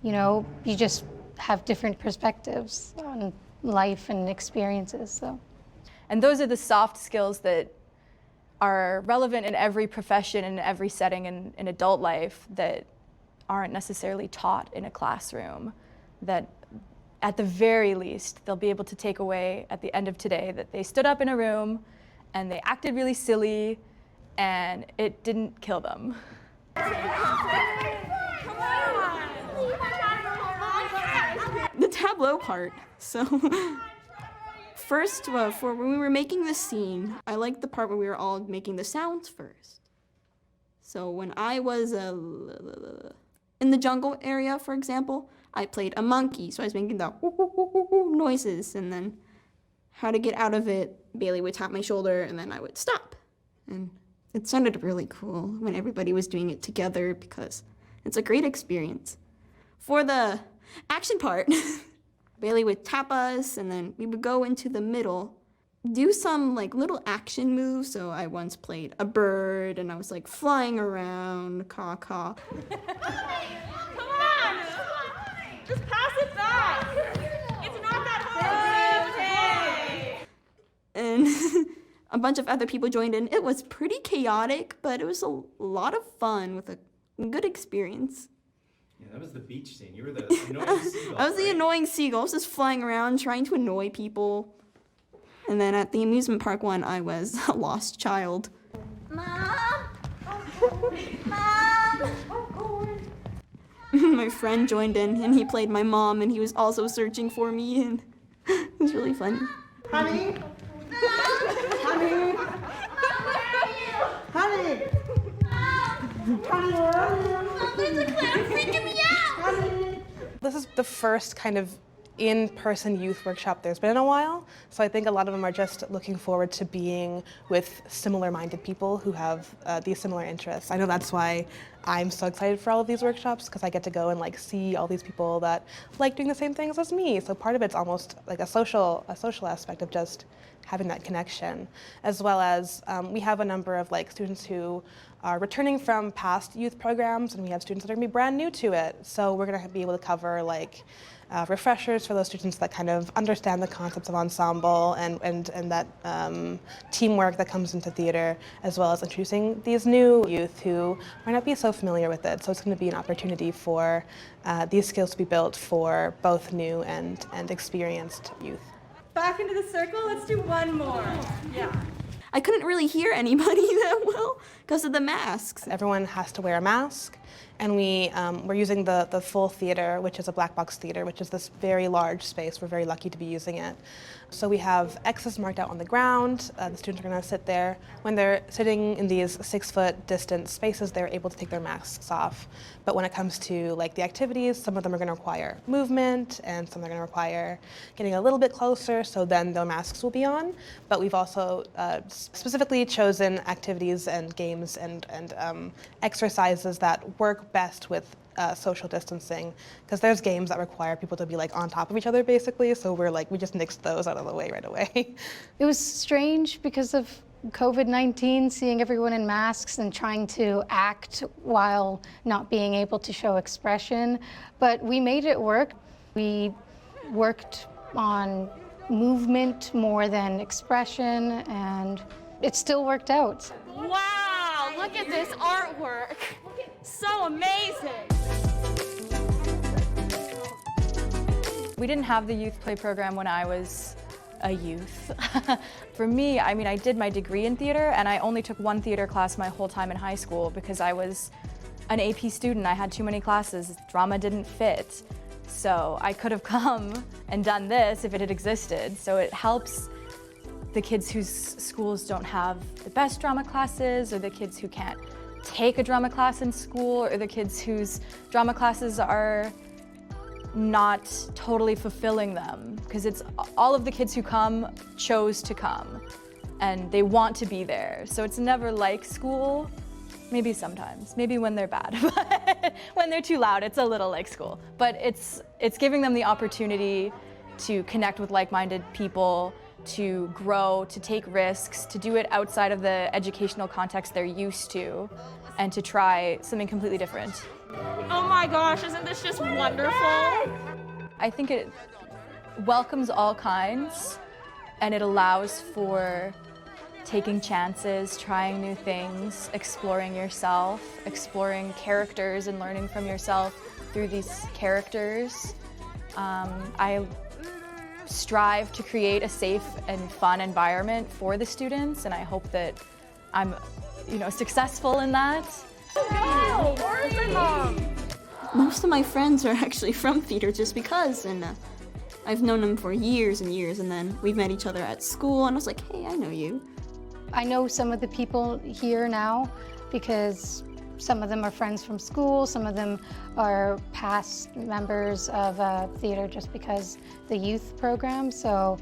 you just have different perspectives on life and experiences. So. And those are the soft skills that are relevant in every profession and every setting in adult life that aren't necessarily taught in a classroom, that at the very least they'll be able to take away at the end of today, that they stood up in a room and they acted really silly and it didn't kill them. The tableau part. So first, for when we were making the scene, I liked the part where we were all making the sounds first. So when I was in the jungle area, for example, I played a monkey, so I was making the noises, and then how to get out of it, Bailey would tap my shoulder, and then I would stop. And it sounded really cool when everybody was doing it together, because it's a great experience. For the action part, Bailey would tap us, and then we would go into the middle, do some like little action moves. So I once played a bird, and I was like flying around, caw caw. Come on! Just pass it back! It's not that hard! And a bunch of other people joined in. It was pretty chaotic, but it was a lot of fun with a good experience. Yeah, that was the beach scene. You were the annoying seagull. I was the annoying seagull. I was just flying around trying to annoy people. And then at the amusement park one, I was a lost child. Mom? Mom? My friend joined in, and he played my mom, and he was also searching for me, and it was really fun. Honey? Honey? Honey? Honey, where are you? There's a clown freaking me out! This is the first kind of in-person youth workshop there's been in a while, so I think a lot of them are just looking forward to being with similar-minded people who have these similar interests. I know that's why I'm so excited for all of these workshops, because I get to go and like see all these people that like doing the same things as me. So part of it's almost like a social aspect of just having that connection, as well as we have a number of like students who are returning from past youth programs, and we have students that are going to be brand new to it. So we're going to be able to cover like refreshers for those students that kind of understand the concepts of ensemble and that teamwork that comes into theater, as well as introducing these new youth who might not be so familiar with it. So it's going to be an opportunity for these skills to be built for both new and experienced youth. Back into the circle. Let's do one more. Yeah. I couldn't really hear anybody that well because of the masks. Everyone has to wear a mask, and we're using the full theater, which is a black box theater, which is this very large space. We're very lucky to be using it. So we have X's marked out on the ground. The students are going to sit there. When they're sitting in these 6-foot distance spaces, they're able to take their masks off. But when it comes to like the activities, some of them are going to require movement, and some are going to require getting a little bit closer, so then their masks will be on. But we've also specifically chosen activities and games and exercises that work best with social distancing, because there's games that require people to be like on top of each other basically, so we just nixed those out of the way right away. It was strange because of COVID-19, seeing everyone in masks and trying to act while not being able to show expression, but we made it work. We worked on movement more than expression, and it still worked out. Wow, look at this artwork. So amazing. We didn't have the youth play program when I was a youth. For me, I mean, I did my degree in theater, and I only took one theater class my whole time in high school because I was an AP student. I had too many classes. Drama didn't fit. So I could have come and done this if it had existed. So it helps the kids whose schools don't have the best drama classes, or the kids who can't take a drama class in school, or the kids whose drama classes are not totally fulfilling them, because it's all of the kids who come chose to come and they want to be there. So it's never like school. Maybe sometimes, maybe when they're bad, but when they're too loud, it's a little like school. But it's giving them the opportunity to connect with like-minded people, to grow, to take risks, to do it outside of the educational context they're used to, and to try something completely different. Oh my gosh, isn't this just wonderful? I think it welcomes all kinds, and it allows for taking chances, trying new things, exploring yourself, exploring characters and learning from yourself through these characters. I strive to create a safe and fun environment for the students, and I hope that I'm, successful in that. No, where's my mom? Most of my friends are actually from theater just because, and I've known them for years and years, and then we met each other at school, and I was like, hey, I know you. I know some of the people here now because some of them are friends from school, some of them are past members of theater just because the youth program, so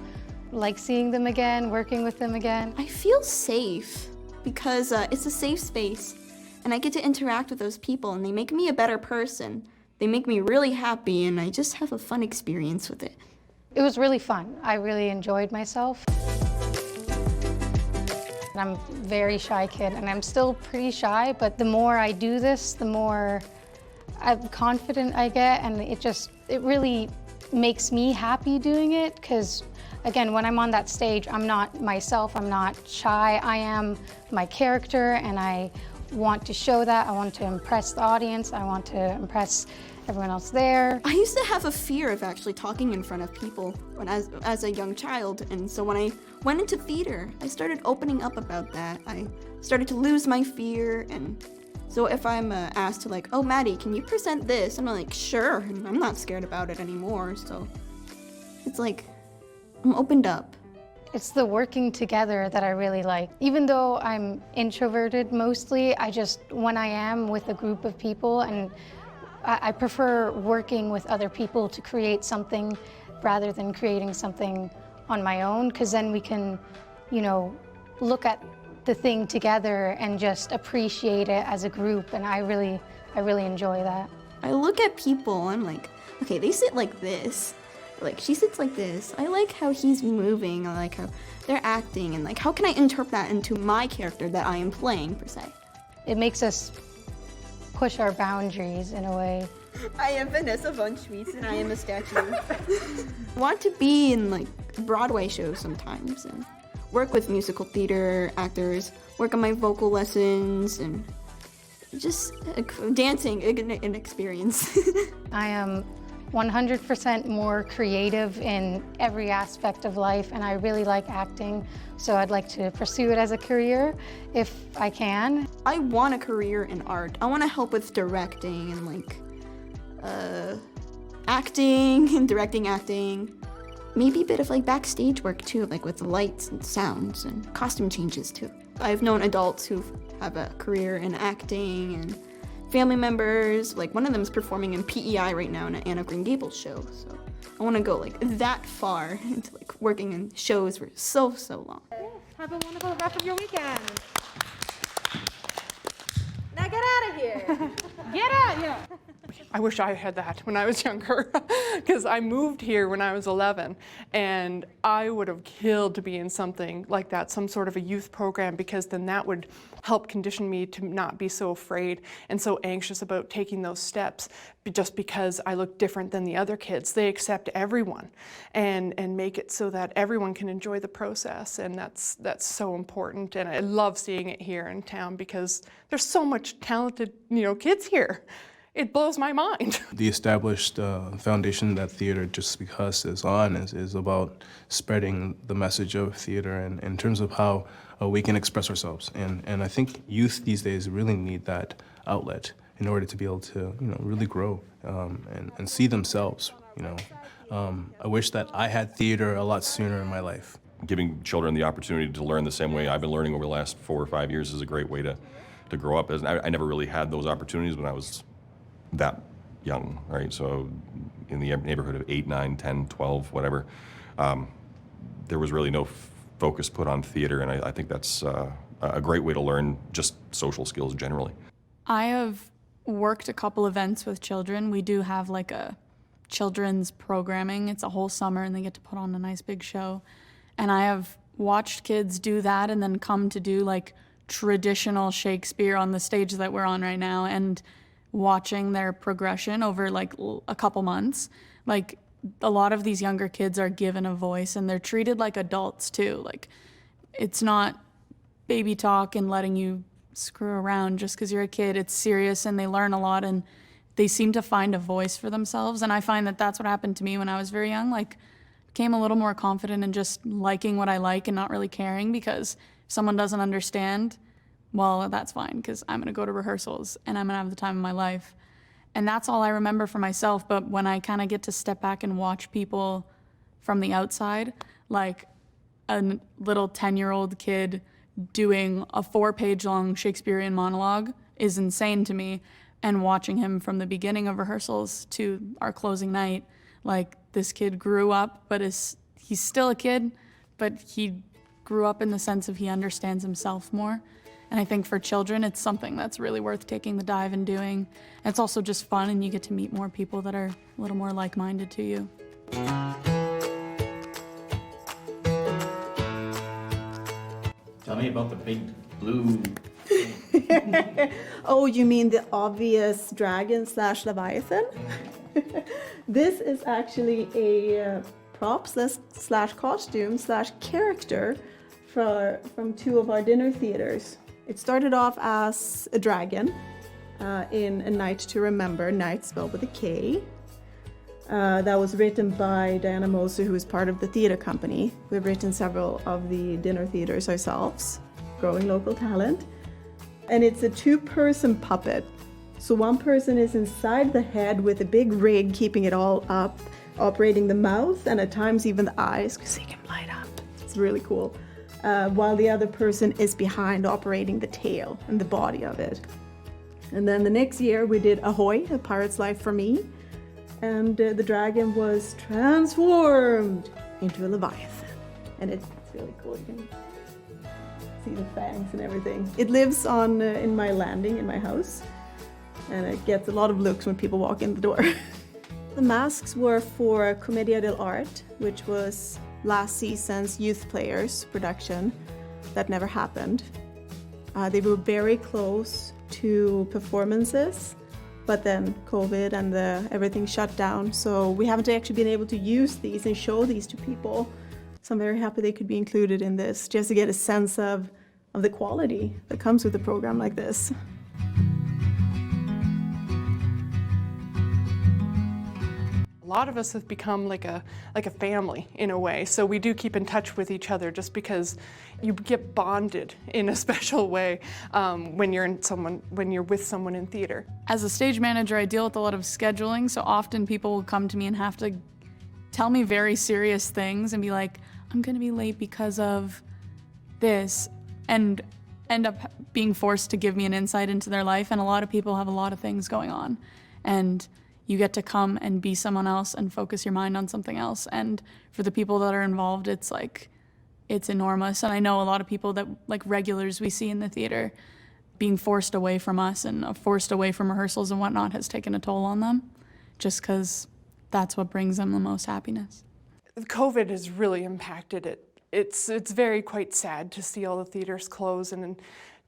like seeing them again, working with them again. I feel safe because it's a safe space, and I get to interact with those people, and they make me a better person. They make me really happy, and I just have a fun experience with it. It was really fun. I really enjoyed myself. I'm a very shy kid, and I'm still pretty shy, but the more I do this, the more confident I get, and it really makes me happy doing it, because again, when I'm on that stage, I'm not myself, I'm not shy, I am my character, and I want to show that. I want to impress the audience, I want to impress everyone else there. I used to have a fear of actually talking in front of people as a young child, and so when I went into theater, I started opening up about that. I started to lose my fear, and so if I'm asked to oh, Maddie, can you present this? I'm like, sure, and I'm not scared about it anymore, so it's like, I'm opened up. It's the working together that I really like. Even though I'm introverted mostly, when I am with a group of people, and I prefer working with other people to create something rather than creating something on my own, because then we can, look at the thing together and just appreciate it as a group, and I really enjoy that. I look at people, I'm like, okay, they sit like this. She sits like this. I like how he's moving, I like how they're acting, and how can I interpret that into my character that I am playing, per se? It makes us push our boundaries in a way. I am Vanessa Von Schweetz, and I am a statue. I want to be in Broadway shows sometimes, and work with musical theater actors, work on my vocal lessons, and just dancing, an experience. I am 100% more creative in every aspect of life, and I really like acting, so I'd like to pursue it as a career if I can. I want a career in art. I want to help with directing and like acting and directing acting. Maybe a bit of like backstage work too, like with the lights and sounds and costume changes too. I've known adults who have a career in acting and family members, like one of them is performing in PEI right now in an Anne of Green Gables show. So I want to go like that far into like working in shows for so long. Have a wonderful rest of your weekend. Now get out of here. Get out, yeah. I wish I had that when I was younger, because I moved here when I was 11, and I would have killed to be in something like that, some sort of a youth program, because then that would help condition me to not be so afraid and so anxious about taking those steps, just because I look different than the other kids. They accept everyone and make it so that everyone can enjoy the process, and that's so important. And I love seeing it here in town because there's so much talented, kids here. It blows my mind. The established foundation that Theatre Just Because is on is about spreading the message of theatre and in terms of how we can express ourselves. And I think youth these days really need that outlet in order to be able to really grow and see themselves. I wish that I had theatre a lot sooner in my life. Giving children the opportunity to learn the same way I've been learning over the last 4 or 5 years is a great way to grow up. I never really had those opportunities when I was that young, right? So in the neighborhood of 8, 9, 10, 12, whatever, there was really no focus put on theater, and I think that's a great way to learn just social skills generally. I have worked a couple events with children. We do have like a children's programming. It's a whole summer and they get to put on a nice big show. And I have watched kids do that and then come to do like traditional Shakespeare on the stage that we're on right now, and watching their progression over like a couple months. Like a lot of these younger kids are given a voice and they're treated like adults too. Like it's not baby talk and letting you screw around just because you're a kid. It's serious and they learn a lot and they seem to find a voice for themselves. And I find that that's what happened to me when I was very young. Like became a little more confident in just liking what I like and not really caring, because if someone doesn't understand, well, that's fine, because I'm gonna go to rehearsals and I'm gonna have the time of my life. And that's all I remember for myself. But when I kind of get to step back and watch people from the outside, like a little 10-year-old kid doing a 4-page long Shakespearean monologue is insane to me. And watching him from the beginning of rehearsals to our closing night, like this kid grew up, but he's still a kid, but he grew up in the sense of he understands himself more. And I think for children, it's something that's really worth taking the dive and doing. And it's also just fun, and you get to meet more people that are a little more like-minded to you. Tell me about the big blue. Oh, you mean the obvious dragon / Leviathan? This is actually a prop / costume / character from 2 of our dinner theaters. It started off as a dragon in A Night to Remember, night spelled with a K. That was written by Diana Moser, who is part of the theater company. We've written several of the dinner theaters ourselves, growing local talent. And it's a 2-person puppet. So one person is inside the head with a big rig keeping it all up, operating the mouth and at times even the eyes, because he can light up. It's really cool. While the other person is behind operating the tail and the body of it. And then the next year we did Ahoy, A Pirate's Life for Me, and the dragon was transformed into a Leviathan. And it's really cool. You can see the fangs and everything. It lives on in my landing in my house, and it gets a lot of looks when people walk in the door. The masks were for Commedia dell'arte, which was last season's Youth Players production that never happened. They were very close to performances, but then COVID and everything shut down, so we haven't actually been able to use these and show these to people. So I'm very happy they could be included in this, just to get a sense of the quality that comes with a program like this. lot of us have become like a family in a way. So we do keep in touch with each other just because you get bonded in a special way when you're with someone in theater. As a stage manager, I deal with a lot of scheduling, so often people will come to me and have to tell me very serious things and be like, I'm gonna be late because of this, and end up being forced to give me an insight into their life. And a lot of people have a lot of things going on, and you get to come and be someone else and focus your mind on something else. And for the people that are involved, it's like, it's enormous. And I know a lot of people that, like regulars we see in the theater, being forced away from us and forced away from rehearsals and whatnot has taken a toll on them, just because that's what brings them the most happiness. COVID has really impacted it. It's very quite sad to see all the theaters close, and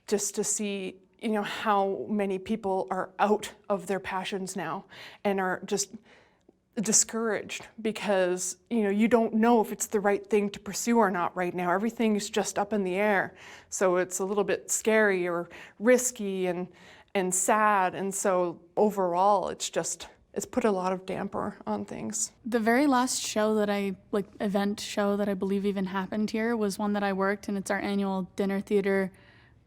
just to see, you know, how many people are out of their passions now and are just discouraged because, you know, you don't know if it's the right thing to pursue or not right now. Everything's just up in the air. So it's a little bit scary or risky and sad. And so overall, it's put a lot of damper on things. The very last show that event show that I believe even happened here was one that I worked, and it's our annual dinner theater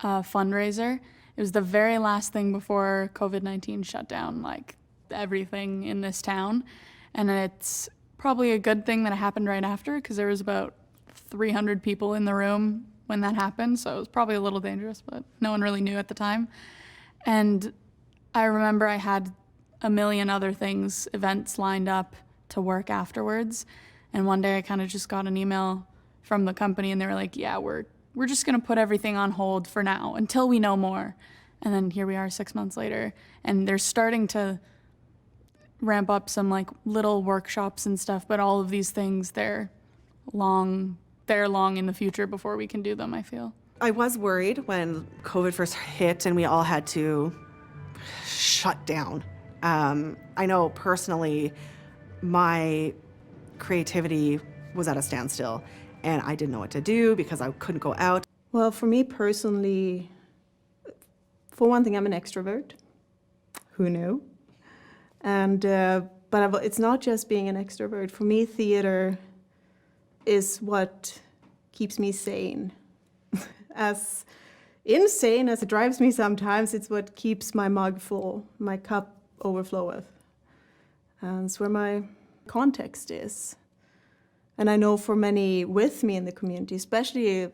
fundraiser. It was the very last thing before COVID-19 shut down, like, everything in this town. And it's probably a good thing that it happened right after, because there was about 300 people in the room when that happened, so it was probably a little dangerous, but no one really knew at the time. And I remember I had a million other things, events lined up to work afterwards. And one day I kind of just got an email from the company, and they were like, yeah, we're just gonna put everything on hold for now until we know more. And then here we are 6 months later, and they're starting to ramp up some like little workshops and stuff, but all of these things, they're long in the future before we can do them, I feel. I was worried when COVID first hit and we all had to shut down. I know personally, my creativity was at a standstill, and I didn't know what to do because I couldn't go out. Well, for me personally, for one thing, I'm an extrovert. Who knew? And but it's not just being an extrovert. For me, theater is what keeps me sane. As insane as it drives me sometimes, it's what keeps my mug full, my cup overfloweth. And it's where my context is. And I know for many with me in the community, especially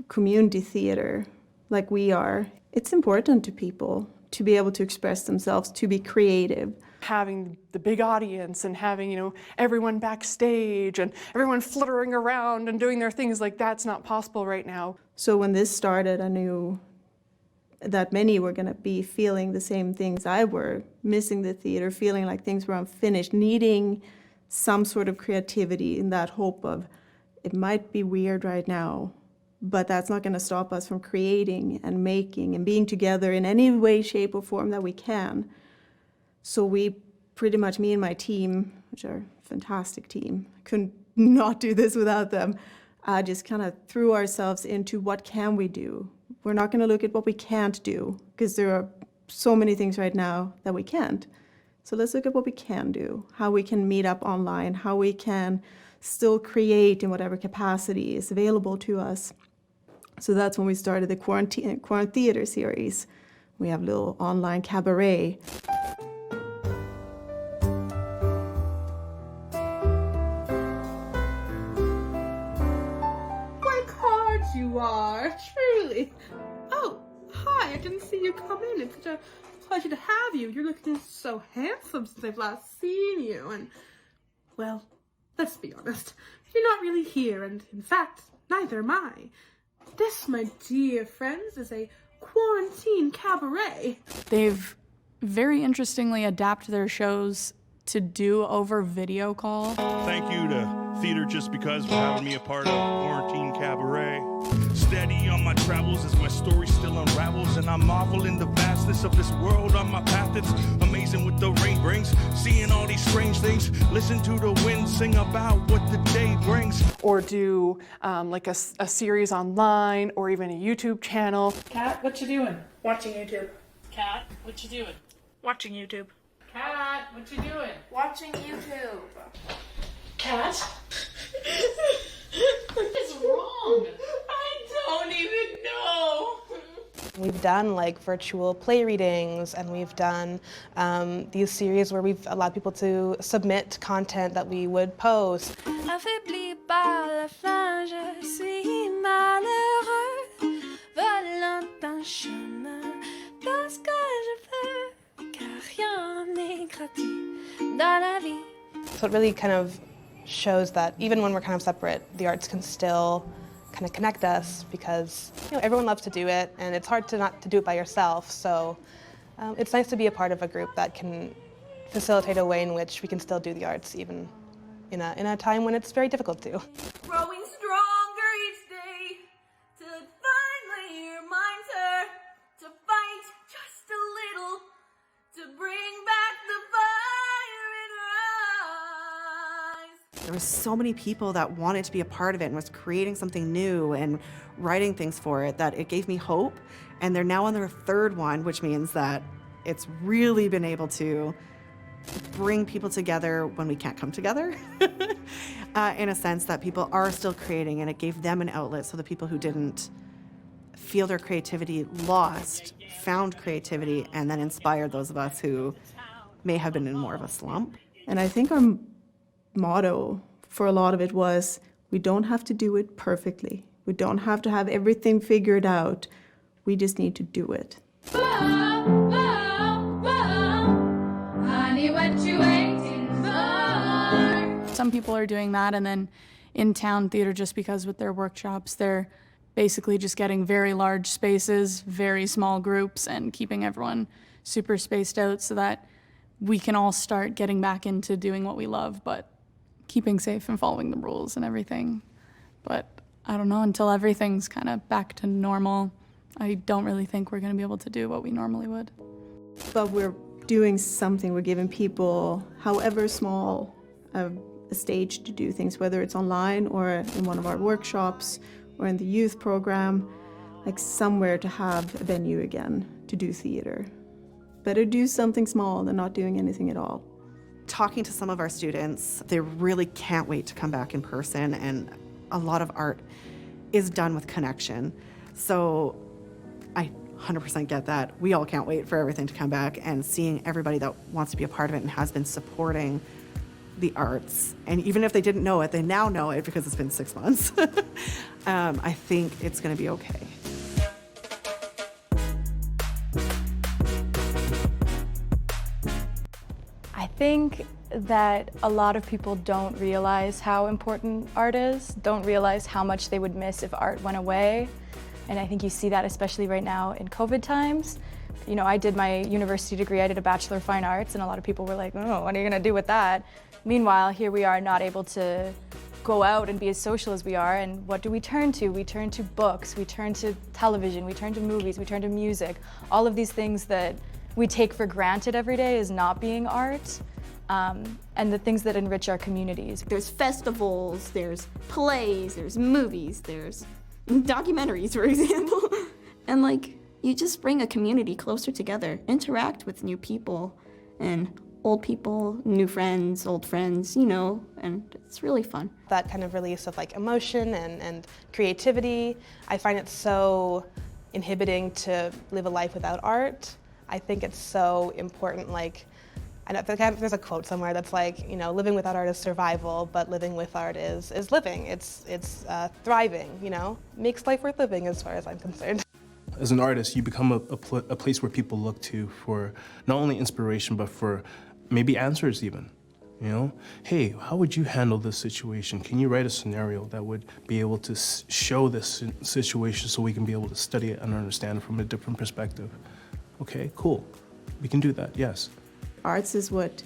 community theater like we are, it's important to people to be able to express themselves, to be creative. Having the big audience and having, you know, everyone backstage and everyone fluttering around and doing their things, like, that's not possible right now. So when this started, I knew that many were going to be feeling the same things I were, missing the theater, feeling like things were unfinished, needing some sort of creativity in that hope of, it might be weird right now, but that's not going to stop us from creating and making and being together in any way, shape, or form that we can. So we pretty much, me and my team, which are a fantastic team, I couldn't not do this without them, just kind of threw ourselves into what can we do. We're not going to look at what we can't do, because there are so many things right now that we can't. So let's look at what we can do, how we can meet up online, how we can still create in whatever capacity is available to us. So that's when we started the Quarantine Theater series. We have a little online cabaret. What cards you are, truly. Oh, hi, I didn't see you come in. It's such a pleasure to have you. You're looking so handsome since I've last seen you, and, well, let's be honest, you're not really here, and in fact, neither am I. This, my dear friends, is a quarantine cabaret. They've very interestingly adapted their shows to do over video call. Thank you to Theater Just Because for having me a part of Quarantine Cabaret. Steady on my travels as my story still unravels, and I marvel in the vastness of this world on my path. It's amazing what the rain brings, seeing all these strange things. Listen to the wind sing about what the day brings. Or do like a series online, or even a YouTube channel. Kat, what you doing? Watching YouTube. Kat, what you doing? Watching YouTube. Cat, what you doing? Watching YouTube. Cat? What is wrong? I don't even know. We've done like virtual play readings, and we've done these series where we've allowed people to submit content that we would post. Affaibli par la faim, je suis malheureux, volant un chemin parce que je veux, car rien n'est gratuit dans la vie. So it really kind of shows that even when we're kind of separate, the arts can still kind of connect us, because everyone loves to do it, and it's hard to not to do it by yourself. So it's nice to be a part of a group that can facilitate a way in which we can still do the arts, even in a time when it's very difficult to. Growing stronger each day to finally remind her to fight just a little to bring back the fire in her eyes. There was so many people that wanted to be a part of it and was creating something new and writing things for it that it gave me hope. And they're now on their third one, which means that it's really been able to bring people together when we can't come together in a sense that people are still creating, and it gave them an outlet so the people who didn't feel their creativity lost found creativity and then inspired those of us who may have been in more of a slump. And I think our motto for a lot of it was, we don't have to do it perfectly. We don't have to have everything figured out. We just need to do it. Honey, what you waiting for? Some people are doing that, and then in town theater, just because with their workshops, they're basically just getting very large spaces, very small groups, and keeping everyone super spaced out so that we can all start getting back into doing what we love, but keeping safe and following the rules and everything. But I don't know, until everything's kind of back to normal, I don't really think we're going to be able to do what we normally would. But we're doing something. We're giving people, however small, a stage to do things, whether it's online or in one of our workshops or in the youth program, like somewhere to have a venue again to do theater. Better do something small than not doing anything at all. Talking to some of our students, they really can't wait to come back in person, and a lot of art is done with connection. So I 100% get that. We all can't wait for everything to come back, and seeing everybody that wants to be a part of it and has been supporting the arts, and even if they didn't know it, they now know it because it's been 6 months. I think it's going to be okay. I think that a lot of people don't realize how important art is, don't realize how much they would miss if art went away. And I think you see that especially right now in COVID times. You know, I did my university degree, I did a Bachelor of Fine Arts, and a lot of people were like, oh, what are you gonna do with that? Meanwhile, here we are not able to go out and be as social as we are, and what do we turn to? We turn to books, we turn to television, we turn to movies, we turn to music. All of these things that we take for granted every day as not being art, and the things that enrich our communities. There's festivals, there's plays, there's movies, there's documentaries, for example. And like, you just bring a community closer together, interact with new people, and old people, new friends, old friends, you know, and it's really fun. That kind of release of like emotion and creativity, I find it so inhibiting to live a life without art. I think it's so important, like, I know there's a quote somewhere that's like, you know, living without art is survival, but living with art is living. It's thriving, you know? Makes life worth living as far as I'm concerned. As an artist, you become a place where people look to for not only inspiration, but for maybe answers even, you know? Hey, how would you handle this situation? Can you write a scenario that would be able to show this situation so we can be able to study it and understand it from a different perspective? Okay, cool. We can do that, yes. Arts is what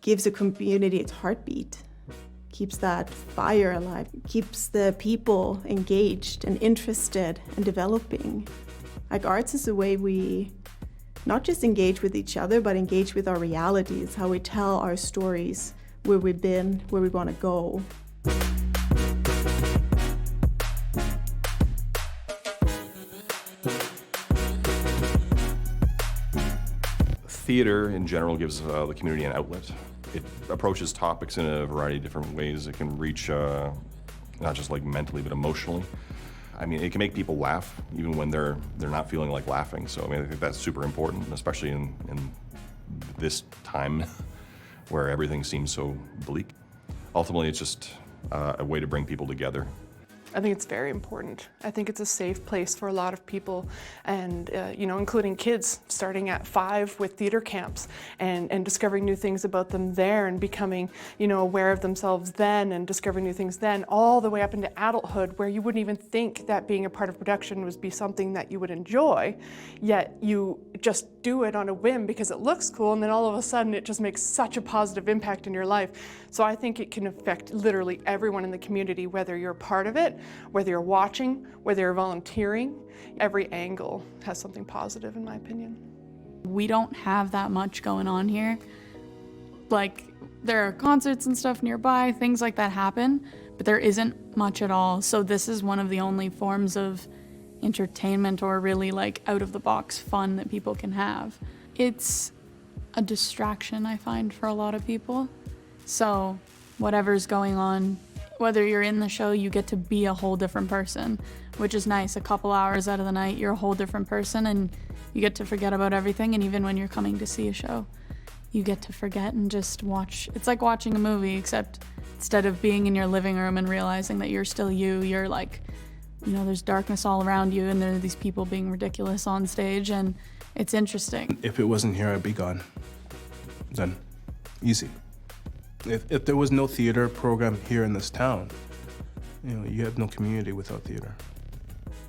gives a community its heartbeat, keeps that fire alive, keeps the people engaged and interested and developing. Like, arts is the way we not just engage with each other, but engage with our realities, how we tell our stories, where we've been, where we want to go. Theatre in general gives the community an outlet. It approaches topics in a variety of different ways. It can reach not just like mentally, but emotionally. I mean, it can make people laugh even when they're not feeling like laughing. So I mean, I think that's super important, especially in this time where everything seems so bleak. Ultimately, it's just a way to bring people together. I think it's very important. I think it's a safe place for a lot of people, and including kids starting at 5 with theater camps and discovering new things about them there and becoming aware of themselves then and discovering new things then, all the way up into adulthood where you wouldn't even think that being a part of production would be something that you would enjoy, yet you just do it on a whim because it looks cool, and then all of a sudden it just makes such a positive impact in your life. So I think it can affect literally everyone in the community, whether you're a part of it, whether you're watching, whether you're volunteering. Every angle has something positive, in my opinion. We don't have that much going on here. Like, there are concerts and stuff nearby, things like that happen, but there isn't much at all. So this is one of the only forms of entertainment or really like out-of-the-box fun that people can have. It's a distraction, I find, for a lot of people. So whatever's going on, whether you're in the show, you get to be a whole different person, which is nice. A couple hours out of the night, you're a whole different person and you get to forget about everything. And even when you're coming to see a show, you get to forget and just watch. It's like watching a movie, except instead of being in your living room and realizing that you're still you, you're like, there's darkness all around you and there are these people being ridiculous on stage, and it's interesting. If it wasn't here, I'd be gone. Done. Easy. If there was no theater program here in this town, you have no community without theater.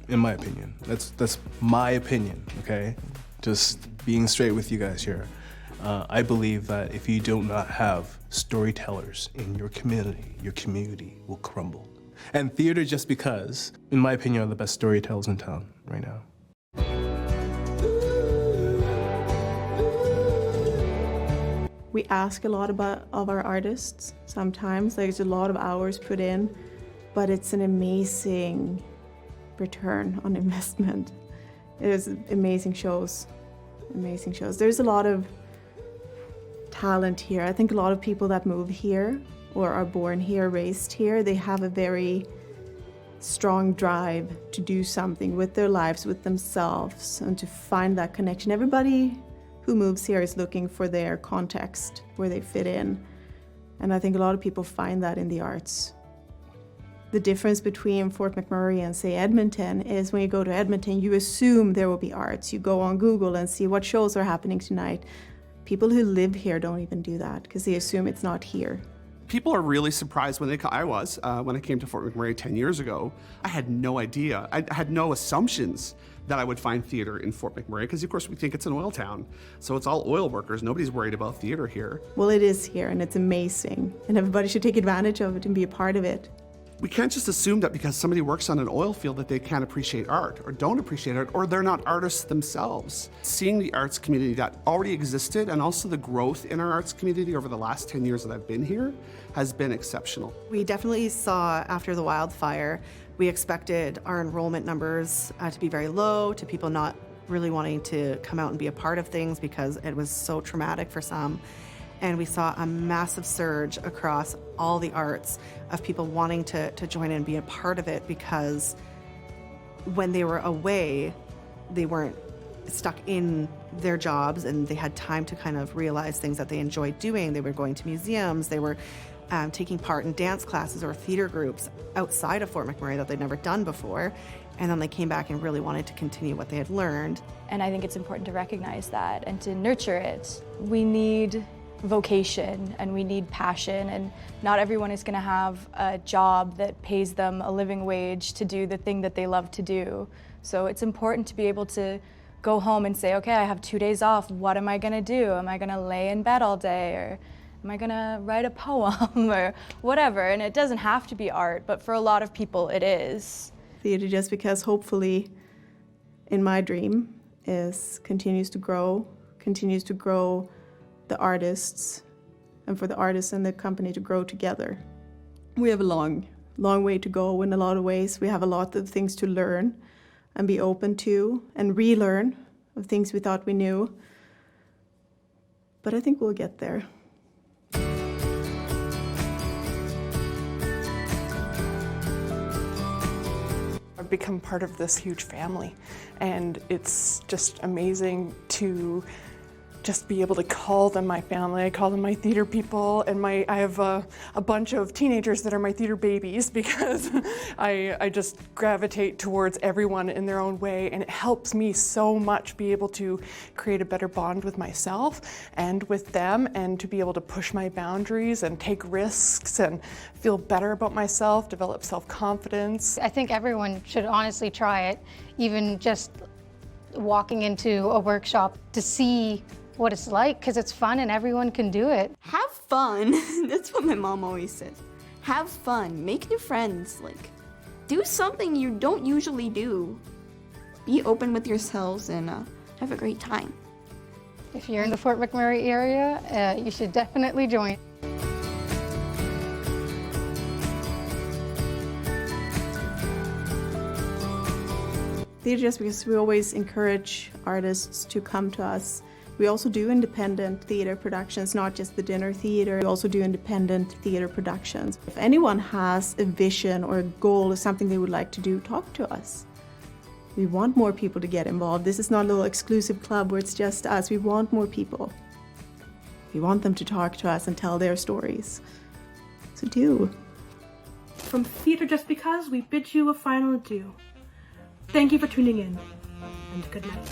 In my opinion. That's my opinion, okay? Just being straight with you guys here. I believe that if you do not have storytellers in your community will crumble. And theater, just because, in my opinion, are the best storytellers in town right now. We ask a lot of our artists sometimes. There's a lot of hours put in, but it's an amazing return on investment. It is amazing shows, amazing shows. There's a lot of talent here. I think a lot of people that move here or are born here, raised here, they have a very strong drive to do something with their lives, with themselves, and to find that connection. Everybody who moves here is looking for their context, where they fit in. And I think a lot of people find that in the arts. The difference between Fort McMurray and, say, Edmonton is when you go to Edmonton, you assume there will be arts. You go on Google and see what shows are happening tonight. People who live here don't even do that because they assume it's not here. People are really surprised when when I came to Fort McMurray 10 years ago. I had no idea. I had no assumptions that I would find theater in Fort McMurray because, of course, we think it's an oil town. So it's all oil workers. Nobody's worried about theater here. Well, it is here, and it's amazing. And everybody should take advantage of it and be a part of it. We can't just assume that because somebody works on an oil field that they can't appreciate art or don't appreciate art or they're not artists themselves. Seeing the arts community that already existed and also the growth in our arts community over the last 10 years that I've been here has been exceptional. We definitely saw after the wildfire, we expected our enrollment numbers to be very low, to people not really wanting to come out and be a part of things because it was so traumatic for some. And we saw a massive surge across all the arts of people wanting to join in and be a part of it because when they were away, they weren't stuck in their jobs and they had time to kind of realize things that they enjoyed doing. They were going to museums, they were taking part in dance classes or theater groups outside of Fort McMurray that they'd never done before. And then they came back and really wanted to continue what they had learned. And I think it's important to recognize that and to nurture it. We need vocation and we need passion, and not everyone is going to have a job that pays them a living wage to do the thing that they love to do. So it's important to be able to go home and say, okay, I have 2 days off. What am I going to do? Am I going to lay in bed all day, or am I going to write a poem or whatever? And it doesn't have to be art, but for a lot of people it is. Theater, just because hopefully in my dream, continues to grow the artists, and for the artists and the company to grow together. We have a long way to go in a lot of ways. We have a lot of things to learn and be open to and relearn of things we thought we knew. but I think we'll get there. I've become part of this huge family, and it's just amazing to just be able to call them my family. I call them my theater people, and I have a bunch of teenagers that are my theater babies because I just gravitate towards everyone in their own way, and it helps me so much be able to create a better bond with myself and with them, and to be able to push my boundaries and take risks and feel better about myself, develop self-confidence. I think everyone should honestly try it, even just walking into a workshop to see what it's like, because it's fun and everyone can do it. Have fun. That's what my mom always says. Have fun. Make new friends. Like, do something you don't usually do. Be open with yourselves and have a great time. If you're in the Fort McMurray area, you should definitely join. Theatre Just Because we always encourage artists to come to us. We also do independent theatre productions, not just the dinner theatre. We also do independent theatre productions. If anyone has a vision or a goal or something they would like to do, talk to us. We want more people to get involved. This is not a little exclusive club where it's just us. We want more people. We want them to talk to us and tell their stories. So do. From Theatre Just Because, we bid you a final adieu. Thank you for tuning in, and good night.